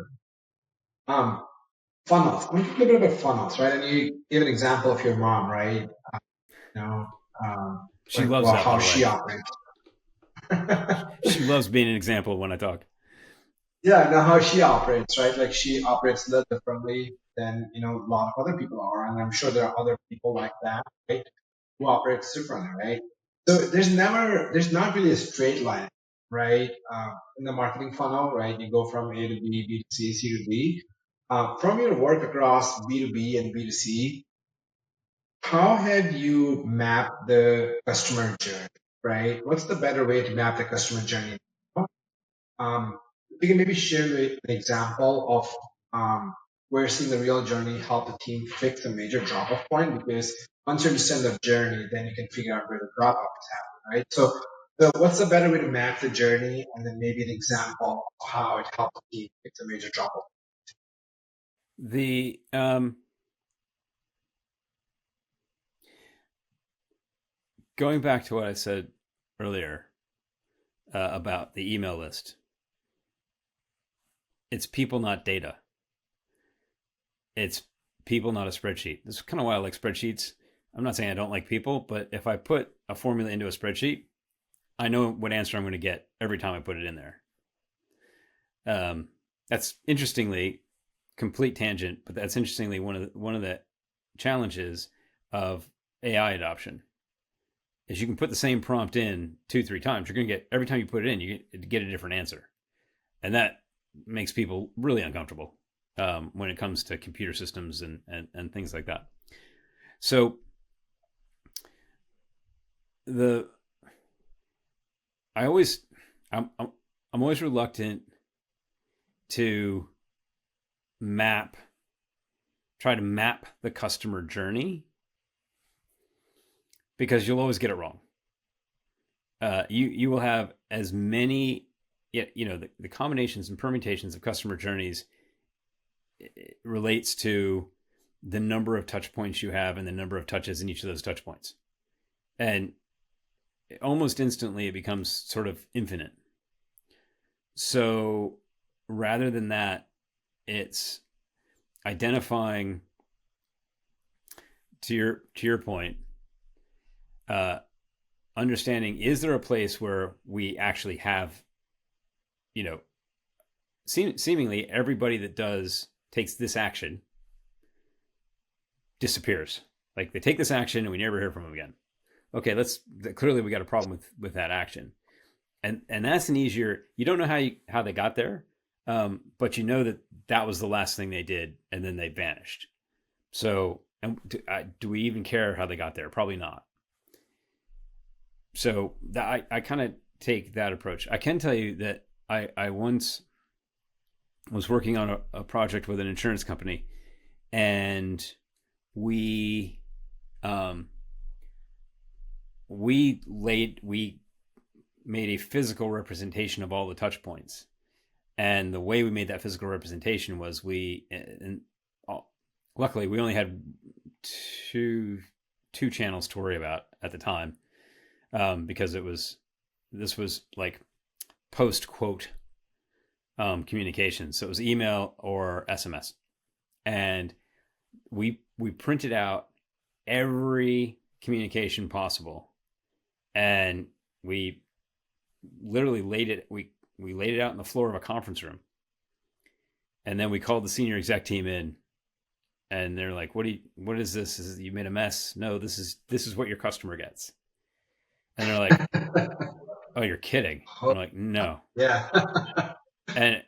Funnels. I'm talking a bit about funnels, right? And you give an example of your mom, right? She loves that, how she operates. She loves being an example when I talk. Yeah, now how she operates, right? Like she operates a little differently than a lot of other people are, and I'm sure there are other people like that, right? Who operates differently, right? So there's not really a straight line, right? In the marketing funnel, right? You go from A to B, B to C, C to D. From your work across B2B and B2C, how have you mapped the customer journey, right? What's the better way to map the customer journey? We can maybe share an example of where seeing the real journey help the team fix a major drop-off point, because once you understand the journey, then you can figure out where the drop-off is happening, right? So what's the better way to map the journey, and then maybe an example of how it helps the team fix a major drop-off? Going back to what I said earlier about the email list, it's people, not data. It's people, not a spreadsheet. This is kind of why I like spreadsheets. I'm not saying I don't like people, but if I put a formula into a spreadsheet, I know what answer I'm going to get every time I put it in there. That's interestingly, complete tangent, but that's interestingly one of the challenges of AI adoption. Is you can put the same prompt in 2-3 times. You're going to get, every time you put it in, you get a different answer. And that makes people really uncomfortable. when it comes to computer systems and things like that. So the I always I'm always reluctant to try to map the customer journey because you'll always get it wrong. You will have as many, the combinations and permutations of customer journeys relates to the number of touch points you have and the number of touches in each of those touch points. And almost instantly it becomes sort of infinite. So rather than that, it's identifying, to your point, understanding, is there a place where we actually have, seemingly everybody that takes this action disappears. Like they take this action and we never hear from them again. Okay, clearly we got a problem with that action. And that's an easier, you don't know how they got there, but you know that was the last thing they did and then they vanished. So, and do we even care how they got there? Probably not. So I kind of take that approach. I can tell you that I once was working on a project with an insurance company, and we made a physical representation of all the touch points. And the way we made that physical representation was luckily we only had two channels to worry about at the time, because this was like post quote communication. So it was email or SMS. And we printed out every communication possible, and we literally laid it out on the floor of a conference room. And then we called the senior exec team in, and they're like, what is this? You made a mess. No, this is what your customer gets. And they're like, oh, you're kidding. I'm like, no. Yeah. and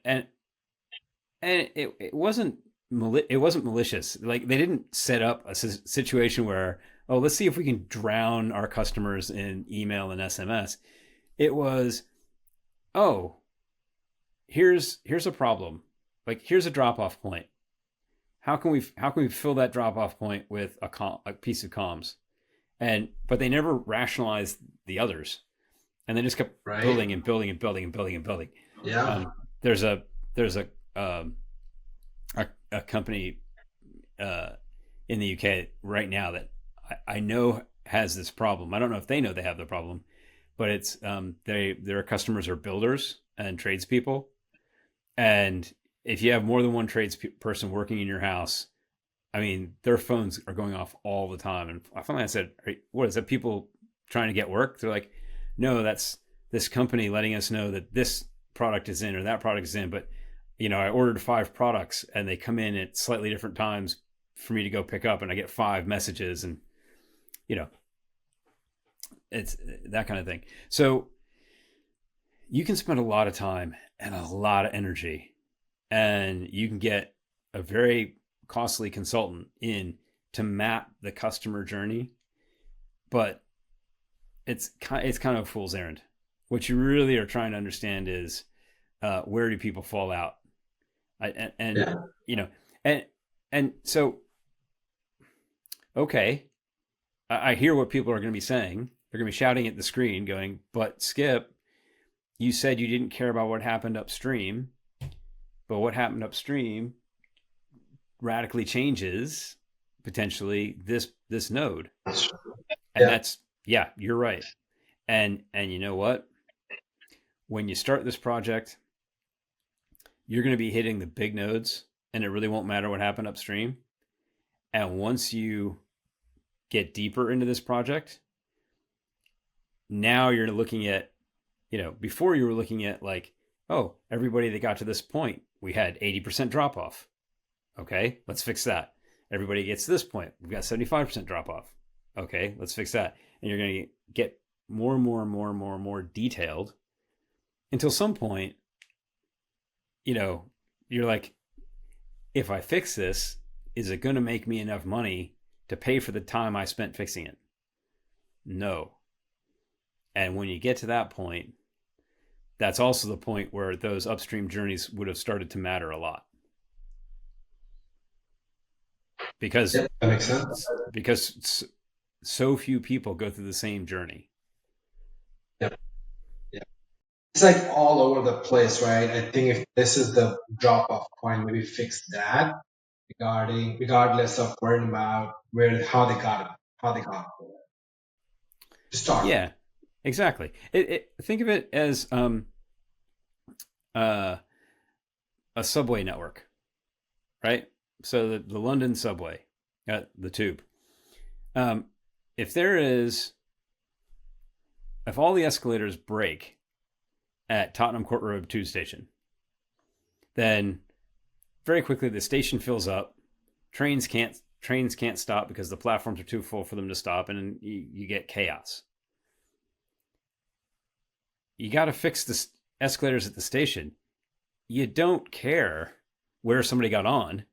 it wasn't malicious. Like they didn't set up a situation where, oh, let's see if we can drown our customers in email and SMS. It was, oh, here's a problem. Like here's a drop-off point. How can we fill that drop-off point with a piece of comms? But they never rationalized the others, and they just kept building and building and building and building and building. Yeah. There's a company in the UK right now that I know has this problem. I don't know if they know they have the problem, but it's their customers are builders and tradespeople, and if you have more than one tradesperson working in your house, I mean, their phones are going off all the time. And finally I said, what is that, people trying to get work? They're like, no, that's this company letting us know that this product is in or that product is in. But, I ordered 5 products and they come in at slightly different times for me to go pick up, and I get 5 messages, and, it's that kind of thing. So you can spend a lot of time and a lot of energy, and you can get a very costly consultant in to map the customer journey, but it's kind of a fool's errand. What you really are trying to understand is where do people fall out, and so okay, I hear what people are going to be saying. They're going to be shouting at the screen, going, "But Skip, you said you didn't care about what happened upstream, but what happened upstream radically changes potentially this node." And that's, yeah, you're right. And you know what? When you start this project, you're going to be hitting the big nodes, and it really won't matter what happened upstream. And once you get deeper into this project, now you're looking at, before you were looking at like, oh, everybody that got to this point, we had 80% drop off. Okay, let's fix that. Everybody gets to this point, we've got 75% drop off. Okay, let's fix that. And you're going to get more and more and more and more and more detailed until some point, you're like, if I fix this, is it going to make me enough money to pay for the time I spent fixing it? No. And when you get to that point, that's also the point where those upstream journeys would have started to matter a lot. Because Yeah, that makes sense. because so few people go through the same journey. Yeah, yeah. It's like all over the place, right? I think if this is the drop off point, maybe fix that regardless of worrying about how they got there. To start. Yeah, exactly. Think of it as uh, a subway network, right? So the London subway, the tube. Um, if there is, if all the escalators break at Tottenham Court Road Tube Station, then very quickly the station fills up. Trains can't stop because the platforms are too full for them to stop, and you get chaos. You got to fix the escalators at the station. You don't care where somebody got on.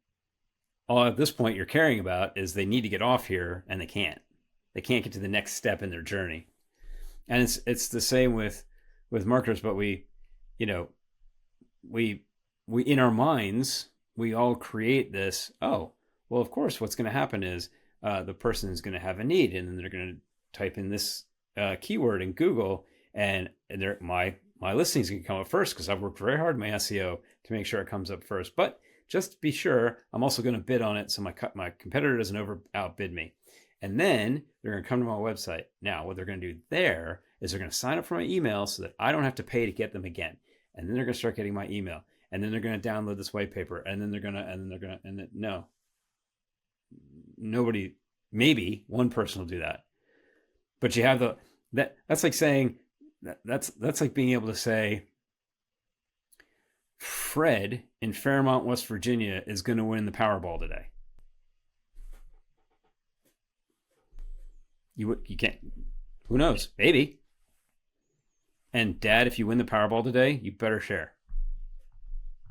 All at this point you're caring about is they need to get off here and they can't. They can't get to the next step in their journey. And it's the same with marketers, but you know, we in our minds we all create this. Oh, well, of course, what's going to happen is the person is going to have a need, and then they're going to type in this keyword in Google, and my listing is going to come up first because I've worked very hard in my SEO to make sure it comes up first. But just to be sure, I'm also going to bid on it so my competitor doesn't outbid me. And then they're going to come to my website. Now, what they're going to do there is they're going to sign up for my email so that I don't have to pay to get them again. And then they're going to start getting my email. And then they're going to download this white paper. And then no, nobody, maybe one person will do that. But you have that's like saying, that's like being able to say, Fred in Fairmont, West Virginia is going to win the Powerball today. You can't. Who knows? Maybe. And Dad, if you win the Powerball today, you better share.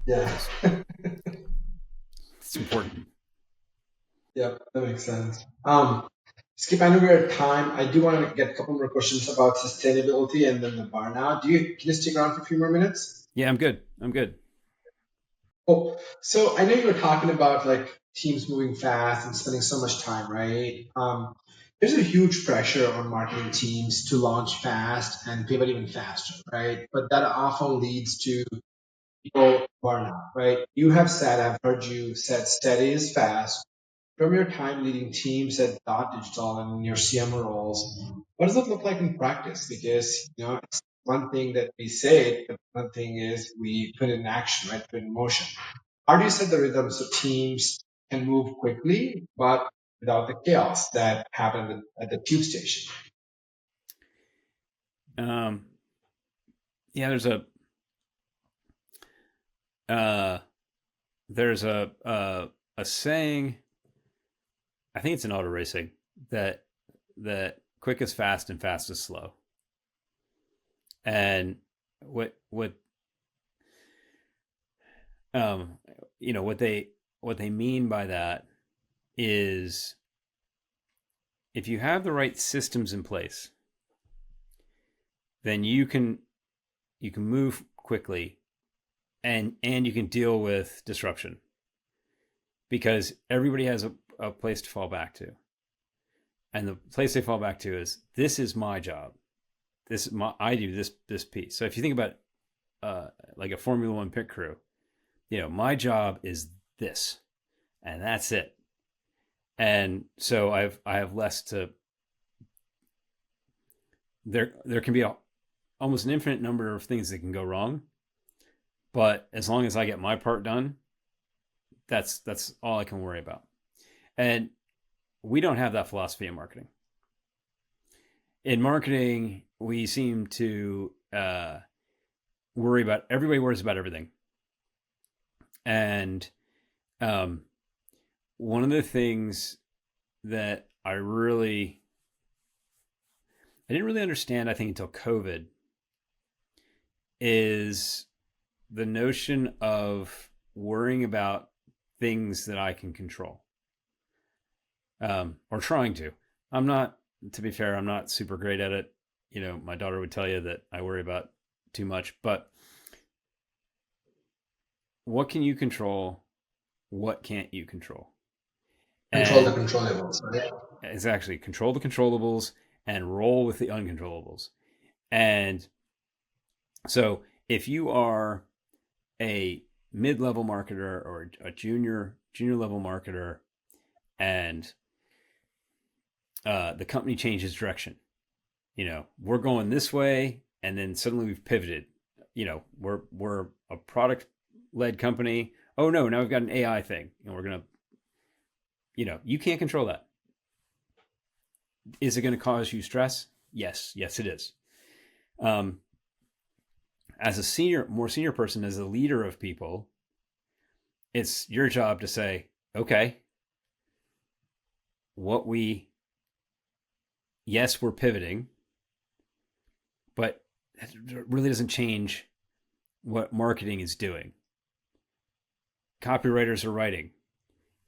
Yeah. It's important. Yeah, that makes sense. Skip, I know we're at time. I do want to get a couple more questions about sustainability and then the burnout. Can you stick around for a few more minutes? Yeah, I'm good. Oh, so I know you were talking about like teams moving fast and spending so much time, right? There's a huge pressure on marketing teams to launch fast and pivot even faster, right? But that often leads to people burnout, right? I've heard you said steady is fast. From your time leading teams at Dot Digital and in your CMO roles, what does it look like in practice? Because it's one thing that we say, but one thing is we put it in action, right? Put it in motion. How do you set the rhythm so teams can move quickly, but without the chaos that happened at the tube station? Yeah, there's a saying. I think it's in auto racing that quick is fast and fast is slow. And what what they mean by that is, if you have the right systems in place, then you can move quickly and you can deal with disruption, because everybody has a place to fall back to. And the place they fall back to is, this is my job. I do this piece. So if you think about like a Formula One pit crew, my job is this, and that's it. And so I have less to. There can be almost an infinite number of things that can go wrong, but as long as I get my part done, that's all I can worry about. And we don't have that philosophy in marketing. In marketing, we seem to worry about, everybody worries about everything. And one of the things that I didn't really understand, I think, until COVID, is the notion of worrying about things that I can control, or trying to. I'm not, to be fair, I'm not super great at it. My daughter would tell you that I worry about too much, but what can you control? What can't you control? Control the And controllables, right? it's actually control the controllables and roll with the uncontrollables. And so if you are a mid-level marketer or a junior level marketer, and the company changes direction, we're going this way, and then suddenly we've pivoted. We're a product led company. Oh no, now we've got an AI thing, and we're gonna, you can't control that. Is it going to cause you stress? Yes, it is. Um, as a more senior person, as a leader of people, it's your job to say, okay, yes, we're pivoting, but it really doesn't change what marketing is doing. Copywriters are writing.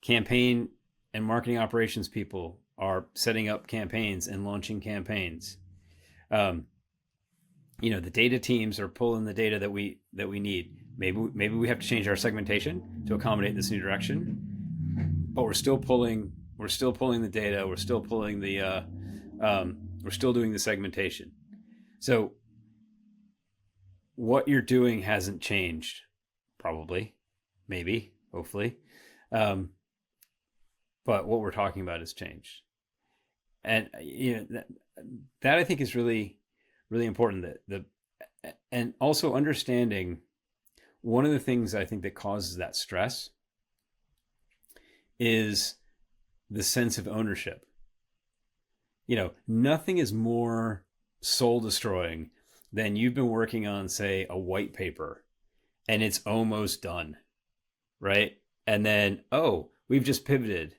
Campaign and marketing operations people are setting up campaigns and launching campaigns. The data teams are pulling the data that we need. Maybe we have to change our segmentation to accommodate this new direction, but we're still pulling the data. We're still pulling we're still doing the segmentation. So what you're doing hasn't changed, probably, maybe, hopefully, but what we're talking about has changed. And that I think is really, really important. And also understanding, one of the things I think that causes that stress is the sense of ownership. Nothing is more soul destroying than you've been working on, say, a white paper, and it's almost done, right? And then, oh, we've just pivoted,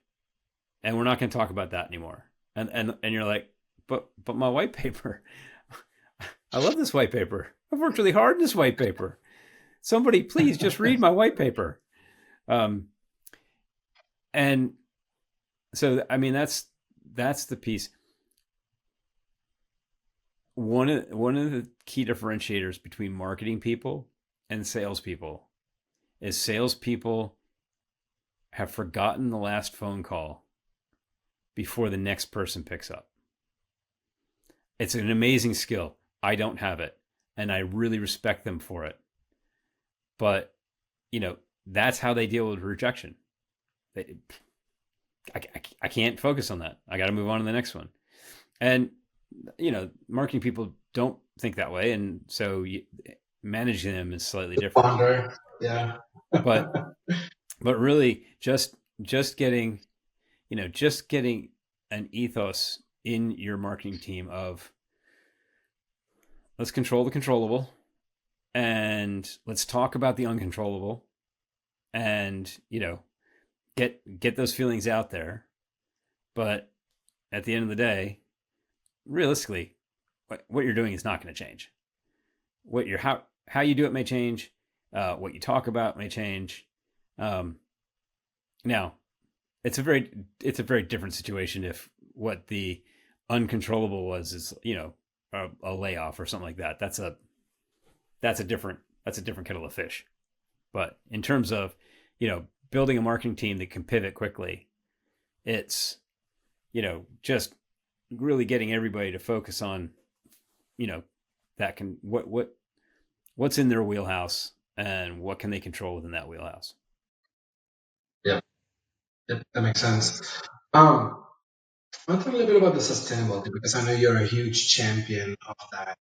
and we're not going to talk about that anymore. And you're like, but my white paper, I love this white paper. I've worked really hard in this white paper. Somebody please just read my white paper. And so, I mean, that's the piece. One of the key differentiators between marketing people and salespeople is salespeople have forgotten the last phone call before the next person picks up. It's an amazing skill. I don't have it, and I really respect them for it. But, that's how they deal with rejection. I can't focus on that. I got to move on to the next one. And, marketing people don't think that way. And so managing them is slightly different. Ponder, yeah. But really just getting, just getting an ethos in your marketing team of, let's control the controllable and let's talk about the uncontrollable, and, get those feelings out there. But at the end of the day, realistically, what you're doing is not going to change. How you do it may change. What you talk about may change. Now, it's a very different situation if what the uncontrollable is a layoff or something like that. That's a different kettle of fish. But in terms of building a marketing team that can pivot quickly, it's just really getting everybody to focus on that can what's in their wheelhouse and what can they control within that wheelhouse. Yeah, that makes sense. I'll talk a little bit about the sustainability because I know you're a huge champion of that.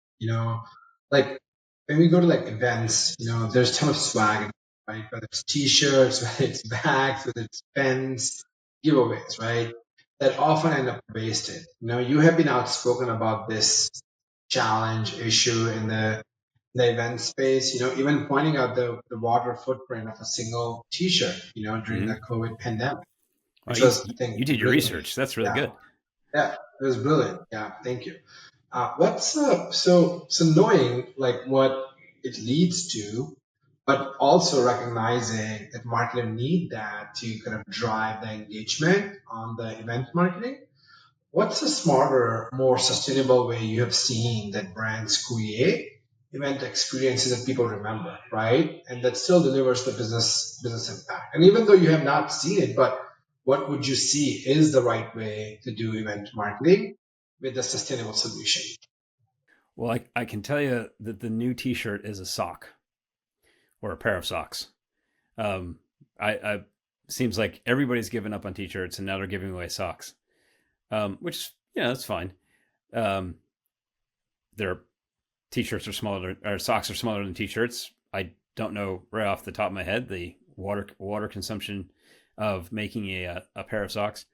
Like when we go to like events, there's a ton of swag, right? Whether it's t-shirts, whether it's bags, whether it's pens, giveaways, right? That often end up wasted. You have been outspoken about this challenge issue in the event space, even pointing out the water footprint of a single t-shirt, during Mm-hmm. the COVID pandemic, Oh, which was, I you think, did your brilliant. research. That's really Yeah. good. Yeah, it was brilliant. Yeah, thank you. What's so knowing like what it leads to? but also recognizing that marketers need that to kind of drive the engagement on the event marketing. What's a smarter, more sustainable way you have seen that brands create event experiences that people remember, right? And that still delivers the business impact. And even though you have not seen it, but what would you see is the right way to do event marketing with a sustainable solution? Well, I can tell you that the new T-shirt is a sock or a pair of socks. Um, I seems like everybody's given up on T-shirts and now they're giving away socks, which that's fine. Um, their T-shirts are smaller, or socks are smaller than T-shirts. I don't know right off the top of my head the water consumption of making a pair of socks.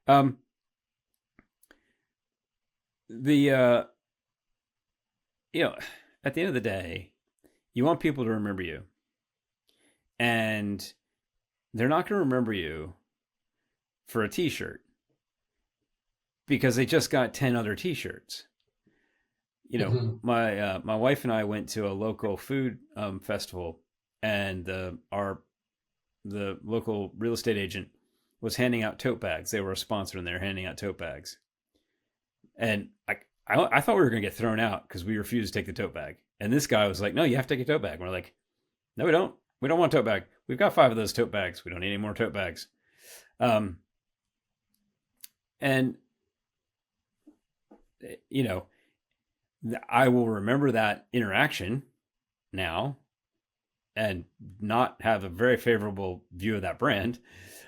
Um, the you know, at the end of the day, you want people to remember you, and they're not going to remember you for a T-shirt because they just got 10 other T-shirts. Mhm. My wife and I went to a local food festival, and the local real estate agent was handing out tote bags. They were a sponsor, and they were handing out tote bags. And I thought we were going to get thrown out because we refused to take the tote bag. And this guy was like, "No, you have to take a tote bag." And we're like, "No, we don't. We don't want a tote bag. We've got 5 of those tote bags. We don't need any more tote bags." Um, and you know, I will remember that interaction now and not have a very favorable view of that brand.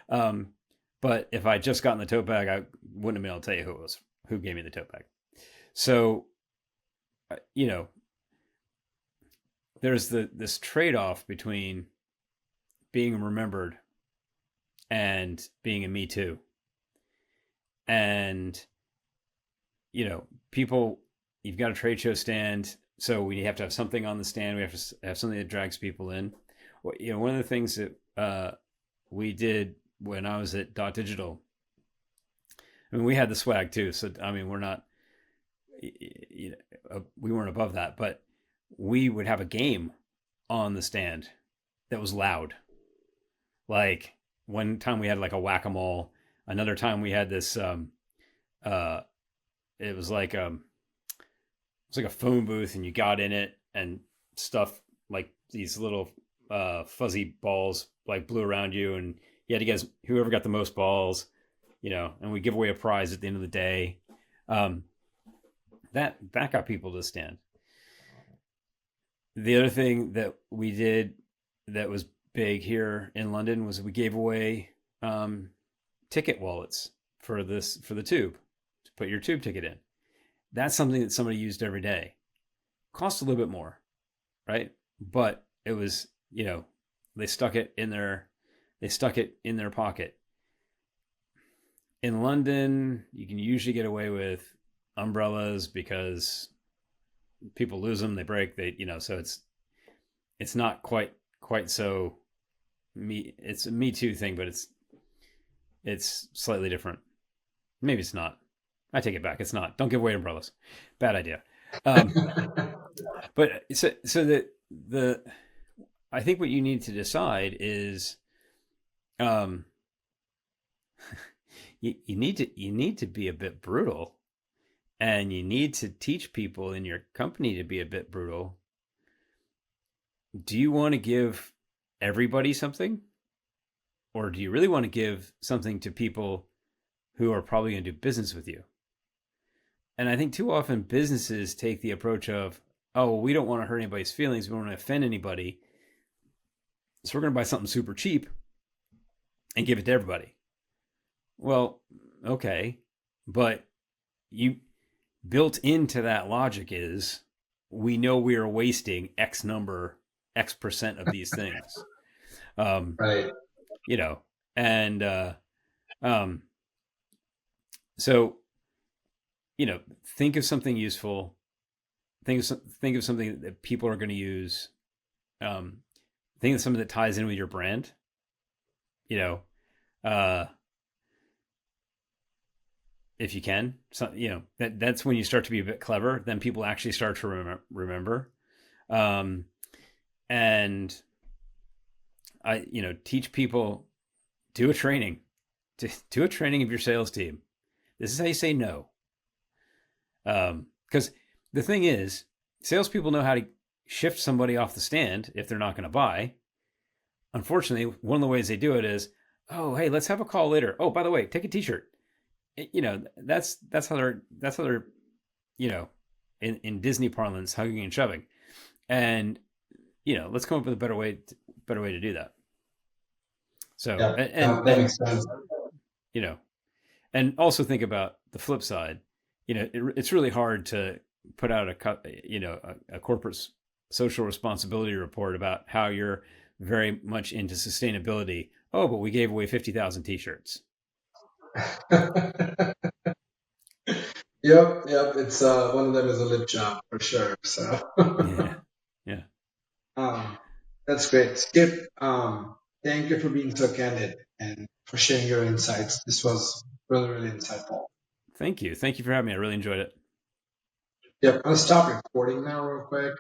Um, but if I just gotten the tote bag, I wouldn't have been able to tell you who it was, who gave me the tote bag. So, uh, you know, there's this trade off between being remembered and being a me too. And, people, you've got a trade show stand. So we have to have something on the stand. We have to have something that drags people in. One of the things that we did when I was at Dot Digital, I mean, we had the swag too. So, I mean, we're not, we weren't above that, but we would have a game on the stand that was loud. Like one time we had like a whack a mole. Another time we had this, uh, it was like, it's like a phone booth and you got in it and stuff like these little fuzzy balls like blew around you and you had to guess whoever got the most balls, and we give away a prize at the end of the day. Um, that got people to stand. The other thing that we did that was big here in London was we gave away ticket wallets for the tube to put your tube ticket in. That's something that somebody used every day. Cost a little bit more, right? But it was, they stuck it in their pocket. In London, you can usually get away with umbrellas because people lose them, they break, so it's not quite so it's a me too thing, but it's slightly different. Maybe it's not. I take it back. It's not. Don't give away umbrellas. Bad idea. Um, but so the I think what you need to decide is um, you need to be a bit brutal, and you need to teach people in your company to be a bit brutal. Do you want to give everybody something, or do you really want to give something to people who are probably going to do business with you? And I think too often businesses take the approach of, oh, well, we don't want to hurt anybody's feelings. We don't want to offend anybody. So we're going to buy something super cheap and give it to everybody. Well, okay. But you built into that logic is we know we are wasting X percent of these things. Um, Right. you know, and um, so, think of something useful. Think of something that people are going to use. Think of something that ties in with your brand. You know, uh, if you can, so, that's when you start to be a bit clever. Then people actually start to remember. Um, and teach people, do a training, do a training of your sales team. This is how you say no. Because the thing is, salespeople know how to shift somebody off the stand if they're not going to buy. Unfortunately, one of the ways they do it is, oh, hey, let's have a call later. Oh, by the way, take a T-shirt. That's how they're in Disney parlance, hugging and shoving. And let's come up with a better way to do that. So Yeah, that and makes sense. you know and also think about the flip side. It's really hard to put out a corporate social responsibility report about how you're very much into sustainability. Oh, but we gave away 50,000 t-shirts. Yep. It's one of them is a lip job for sure. So Yeah, yeah. um, that's great, Skip. Thank you for being so candid and for sharing your insights. This was really insightful. Thank you for having me. I really enjoyed it. Yep, I'm gonna stop recording now real quick.